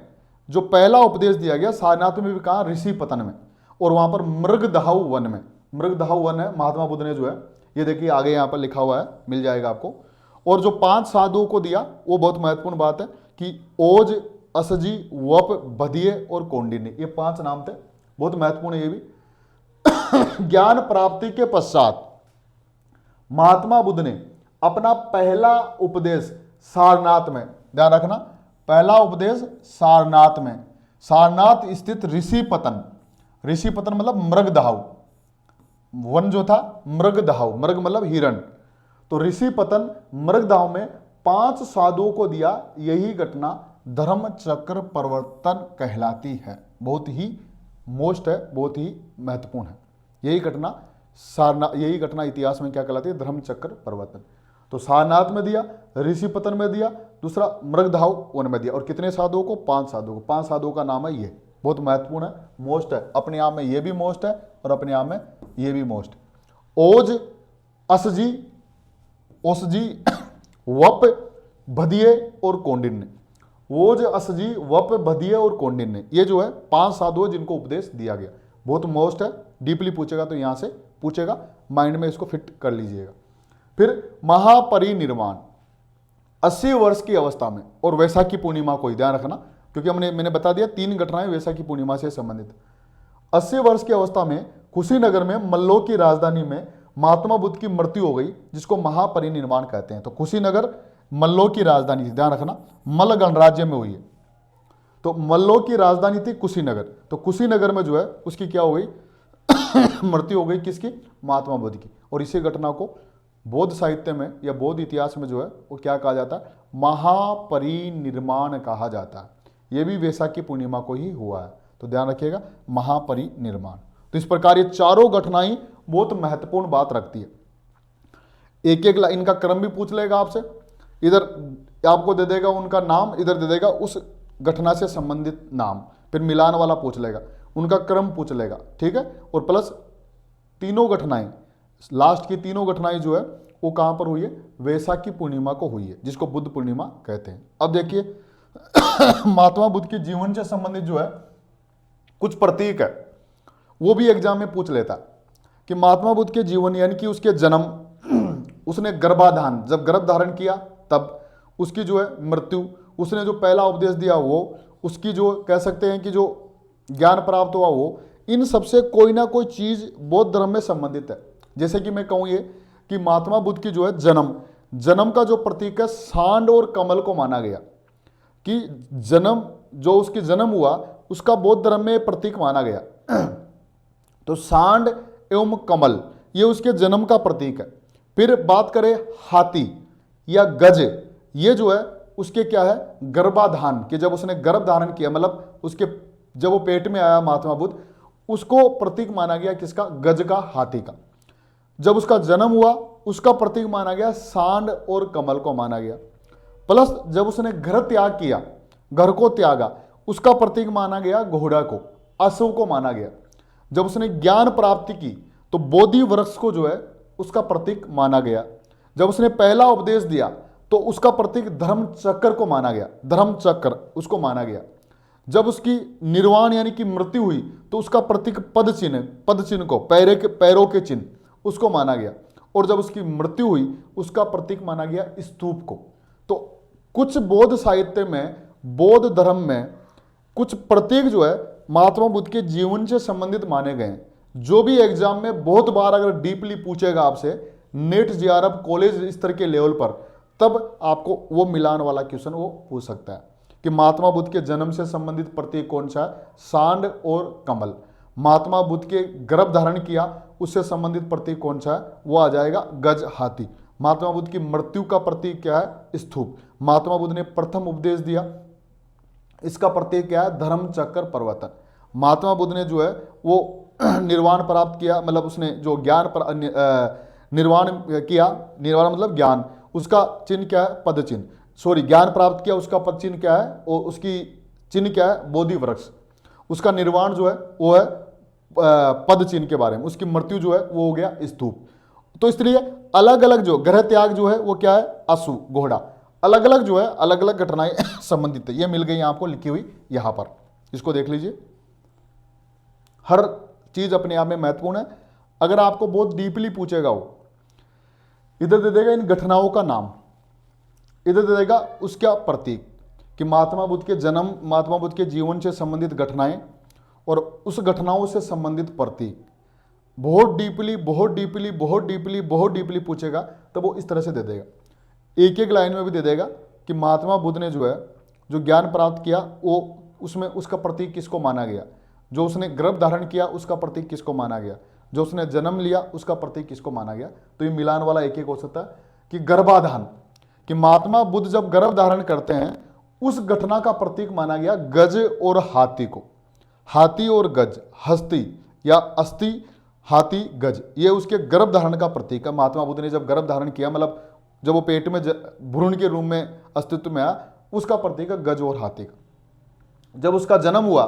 S1: जो पहला उपदेश दिया गया, सारनाथ में भी कहा, ऋषि पतन में, और वहां पर मृगदहाउ वन में। मृगदहाउ वन है महात्मा बुद्ध ने जो है, ये देखिए आगे यहां पर लिखा हुआ है, मिल जाएगा आपको। और जो 5 साधुओं को दिया वो बहुत महत्वपूर्ण बात है कि ओज, असजी, वप, बधिये और कौंडिन्य, ये 5 नाम थे, बहुत महत्वपूर्ण है ये भी। ज्ञान प्राप्ति के पश्चात महात्मा बुद्ध ने अपना पहला उपदेश सारनाथ में, ध्यान रखना, पहला उपदेश सारनाथ में, सारनाथ स्थित ऋषिपतन, ऋषिपतन मतलब मृगदहाव, वन जो था मृगदहाव, मृग मतलब हिरण, तो ऋषिपतन मृगदहाव में 5 साधुओं को दिया। यही घटना धर्म चक्र परिवर्तन कहलाती है। बहुत ही मोस्ट है, बहुत ही महत्वपूर्ण है। यही घटना इतिहास में क्या कहलाती है? धर्म चक्र परिवर्तन। तो सारनाथ में दिया, ऋषिपतन में दिया, दूसरा मृगदहाव वन में दिया। और कितने साधुओं को? 5 साधुओं को। 5 साधुओं का नाम है ये, बहुत महत्वपूर्ण है, मोस्ट है, अपने आप में ये भी मोस्ट है और अपने आप में ये भी मोस्ट है। ओज, असजी, ओसजी, वप, बधिये और कौंडिन्य। ओज, असजी, वप, बधिये और कौंडिन्य, ये जो है 5 साधु जिनको उपदेश दिया गया। बहुत मोस्ट है, डीपली पूछेगा तो यहां से पूछेगा, माइंड में इसको फिट कर लीजिएगा। फिर महापरिनिर्वाण 80 वर्ष की अवस्था में, और वैशाखी पूर्णिमा को ही ध्यान रखना, क्योंकि मैंने बता दिया 3 घटनाएं वैशाखी पूर्णिमा से संबंधित। 80 वर्ष की अवस्था में कुशीनगर में मल्लों की राजधानी में महात्मा बुद्ध की मृत्यु हो गई, जिसको महापरिनिर्वाण कहते हैं। तो कुशीनगर मल्लों की राजधानी थी, ध्यान रखना, मल्ल गणराज्य में हुई है। तो मल्लों की राजधानी थी कुशीनगर, तो कुशीनगर में जो है उसकी क्या हो गई? मृत्यु हो गई, किसकी? महात्मा बुद्ध की। और इसी घटना को बौद्ध साहित्य में या बौद्ध इतिहास में जो है वो क्या कहा जाता है? महापरिनिर्वाण कहा जाता है। ये भी वैशाखी पूर्णिमा को ही हुआ है, तो ध्यान रखिएगा, महापरिनिर्वाण। तो इस प्रकार ये चारों घटनाएं बहुत महत्वपूर्ण बात रखती है। एक एक इनका क्रम भी पूछ लेगा आपसे, इधर आपको दे देगा उनका नाम, इधर दे देगा उस घटना से संबंधित नाम, फिर मिलान वाला पूछ लेगा, उनका क्रम पूछ लेगा, ठीक है। और प्लस तीनों घटनाएं, लास्ट की तीनों घटनाएं जो है वो कहां पर हुई है? वैशाखी पूर्णिमा को हुई है, जिसको बुद्ध पूर्णिमा कहते हैं। अब देखिए महात्मा बुद्ध के जीवन से संबंधित जो है कुछ प्रतीक है, वो भी एग्जाम में पूछ लेता कि महात्मा बुद्ध के जीवन यानी कि उसके जन्म, उसने गर्भाधान, जब गर्भ धारण किया तब, उसकी जो है मृत्यु, उसने जो पहला उपदेश दिया वो, उसकी जो कह सकते हैं कि जो ज्ञान प्राप्त हुआ वो, इन सबसे कोई ना कोई चीज बौद्ध धर्म में संबंधित है। जैसे कि मैं कहूँ ये कि महात्मा बुद्ध की जो है जन्म का जो प्रतीक है सांड और कमल को माना गया, कि जन्म जो उसकी जन्म हुआ उसका बौद्ध धर्म में प्रतीक माना गया। तो सांड एवं कमल ये उसके जन्म का प्रतीक है। फिर बात करें हाथी या गज, ये जो है उसके क्या है? गर्भाधान, कि जब उसने गर्भ धारण किया, मतलब उसके जब वो पेट में आया महात्मा बुद्ध, उसको प्रतीक माना गया किसका? गज का, हाथी का। जब उसका जन्म हुआ उसका प्रतीक माना गया सांड और कमल को माना गया। प्लस जब उसने घर त्याग किया, घर को त्यागा, उसका प्रतीक माना गया घोड़ा को, अश्व को माना गया। जब उसने ज्ञान प्राप्ति की तो बोधि वृक्ष को जो है उसका प्रतीक माना गया। जब उसने पहला उपदेश दिया तो उसका प्रतीक धर्म चक्र को माना गया, धर्म चक्र उसको माना गया। जब उसकी निर्वाण यानी कि मृत्यु हुई तो उसका प्रतीक पद चिन्ह को, पैरों के चिन्ह उसको माना गया। और जब उसकी मृत्यु हुई उसका प्रतीक माना गया स्तूप को। तो कुछ बौद्ध साहित्य में, बौद्ध धर्म में कुछ प्रतीक जो है महात्मा बुद्ध के जीवन से संबंधित माने गए हैं, जो भी एग्जाम में बहुत बार अगर डीपली पूछेगा आपसे, नेट जेआरएफ कॉलेज स्तर के लेवल पर, तब आपको वो मिलान वाला क्वेश्चन वो पूछ सकता है कि महात्मा बुद्ध के जन्म से संबंधित प्रतीक कौन सा है? सांड और कमल। महात्मा बुद्ध के गर्भ धारण किया उससे संबंधित प्रतीक कौन सा है? वो आ जाएगा गज, हाथी। महात्मा बुद्ध की मृत्यु का प्रतीक क्या है? स्तूप। महात्मा बुद्ध ने प्रथम उपदेश दिया, इसका प्रतीक क्या है? धर्म चक्र परिवर्तन। महात्मा बुद्ध ने जो है वो निर्वाण प्राप्त किया, मतलब उसने जो ज्ञान पर निर्वाण किया, निर्वाण मतलब ज्ञान, उसका चिन्ह क्या है? पद चिन्ह। सॉरी, ज्ञान प्राप्त किया उसका पद चिन्ह क्या है? और उसकी चिन्ह क्या है? बोधि वृक्ष। उसका निर्वाण जो है वो है पद चिन्ह के बारे में, उसकी मृत्यु जो है वो हो गया स्तूप। तो इसलिए अलग अलग जो ग्रह त्याग जो है वो क्या है? अश्व, घोड़ा। अलग अलग जो है अलग अलग घटनाएं संबंधित है। ये मिल गई आपको लिखी हुई यहां पर, इसको देख लीजिए। हर चीज अपने आप में महत्वपूर्ण है। अगर आपको बहुत डीपली पूछेगा वो, इधर दे देगा इन घटनाओं का नाम, इधर दे देगा उसका प्रतीक, कि महात्मा बुद्ध के जन्म, महात्मा बुद्ध के जीवन से संबंधित घटनाएं और उस घटनाओं से संबंधित प्रतीक बहुत डीपली बहुत डीपली बहुत डीपली बहुत डीपली पूछेगा तो वो इस तरह से दे देगा, एक एक लाइन में भी दे देगा कि महात्मा बुद्ध ने जो है जो ज्ञान प्राप्त किया वो उसमें उसका प्रतीक किसको माना गया, जो उसने गर्भ धारण किया उसका प्रतीक किसको माना गया, जो उसने जन्म लिया उसका प्रतीक किसको माना गया। तो ये मिलान वाला एक एक हो सकता है कि गर्भाधान, कि महात्मा बुद्ध जब गर्भ धारण करते हैं उस घटना का प्रतीक माना गया गज और हाथी को। हाथी और गज, हस्ती या अस्थि, हाथी गज, ये उसके गर्भ धारण का प्रतीक है। महात्मा बुद्ध ने जब गर्भ धारण किया, मतलब जब वो पेट में भ्रूण के रूप में अस्तित्व में आया, उसका प्रतीक है गज और हाथी का। जब उसका जन्म हुआ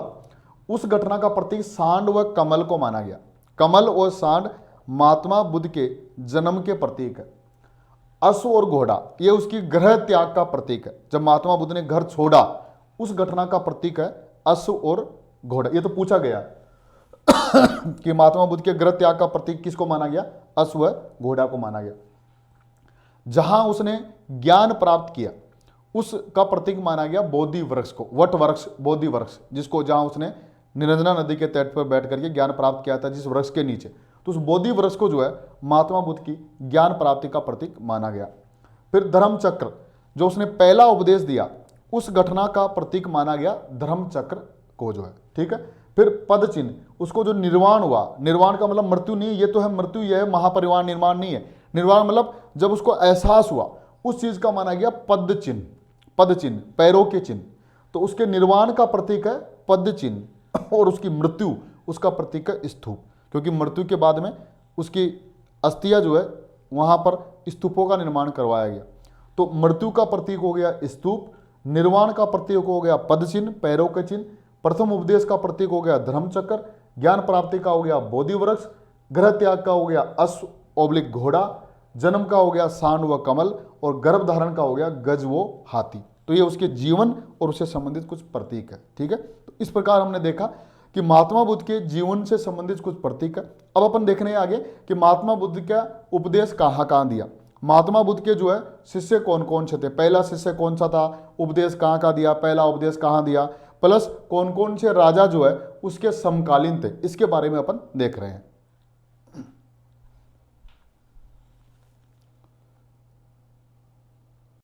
S1: उस घटना का प्रतीक सांड व कमल को माना गया। कमल और सांड महात्मा बुद्ध के जन्म के प्रतीक है। अश्व और घोड़ा ये उसकी गृह त्याग का प्रतीक है। जब महात्मा बुद्ध ने घर छोड़ा उस घटना का प्रतीक है अश्व और घोड़ा। ये तो पूछा गया कि महात्मा बुद्ध के गृह त्याग का प्रतीक किसको माना गया, अश्व घोड़ा को माना गया। जहां उसने ज्ञान प्राप्त किया उसका प्रतीक माना गया बोधि वृक्ष को, वट वृक्ष, बोधि वृक्ष, जिसको जहां उसने निरंजना नदी के तट पर बैठ करके ज्ञान प्राप्त किया था जिस वृक्ष के नीचे, तो उस बोधि वृक्ष को जो है महात्मा बुद्ध की ज्ञान प्राप्ति का प्रतीक माना गया। फिर धर्म चक्र जो उसने पहला उपदेश दिया उस घटना का प्रतीक माना गया धर्म चक्र को जो है, ठीक है। फिर पद चिन्ह, उसको जो निर्वाण हुआ, निर्वाण का मतलब मृत्यु नहीं, ये तो है मृत्यु, यह है महापरिवार निर्माण नहीं है। निर्वाण मतलब जब उसको एहसास हुआ उस चीज का माना गया पद चिन्ह, पद चिन्ह, पैरों के चिन्ह। तो उसके निर्वाण का प्रतीक है पद चिन्ह और उसकी मृत्यु उसका प्रतीक है स्तूप, क्योंकि मृत्यु के बाद में उसकी अस्थियां जो है वहां पर स्तूपों का निर्माण करवाया गया। तो मृत्यु का प्रतीक हो गया स्तूप, निर्वाण का प्रतीक हो गया पद चिन्ह, पैरों के चिन्ह, प्रथम उपदेश का प्रतीक हो गया धर्मचक्र, ज्ञान प्राप्ति का हो गया बोधि वृक्ष, गृह त्याग का हो गया अश्व ओब्लिक घोड़ा, जन्म का हो गया सांड व कमल और गर्भ धारण का हो गया गज वो हाथी। तो ये उसके जीवन और उससे संबंधित कुछ प्रतीक है, ठीक है। तो इस प्रकार हमने देखा कि महात्मा बुद्ध के जीवन से संबंधित कुछ प्रतीक है। अब अपन देखने आगे कि महात्मा बुद्ध का उपदेश कहाँ कहाँ दिया, महात्मा बुद्ध के जो है शिष्य कौन कौन से थे, पहला शिष्य कौन सा था, उपदेश कहाँ का दिया, पहला उपदेश कहाँ दिया, प्लस कौन कौन से राजा जो है उसके समकालीन थे, इसके बारे में अपन देख रहे हैं।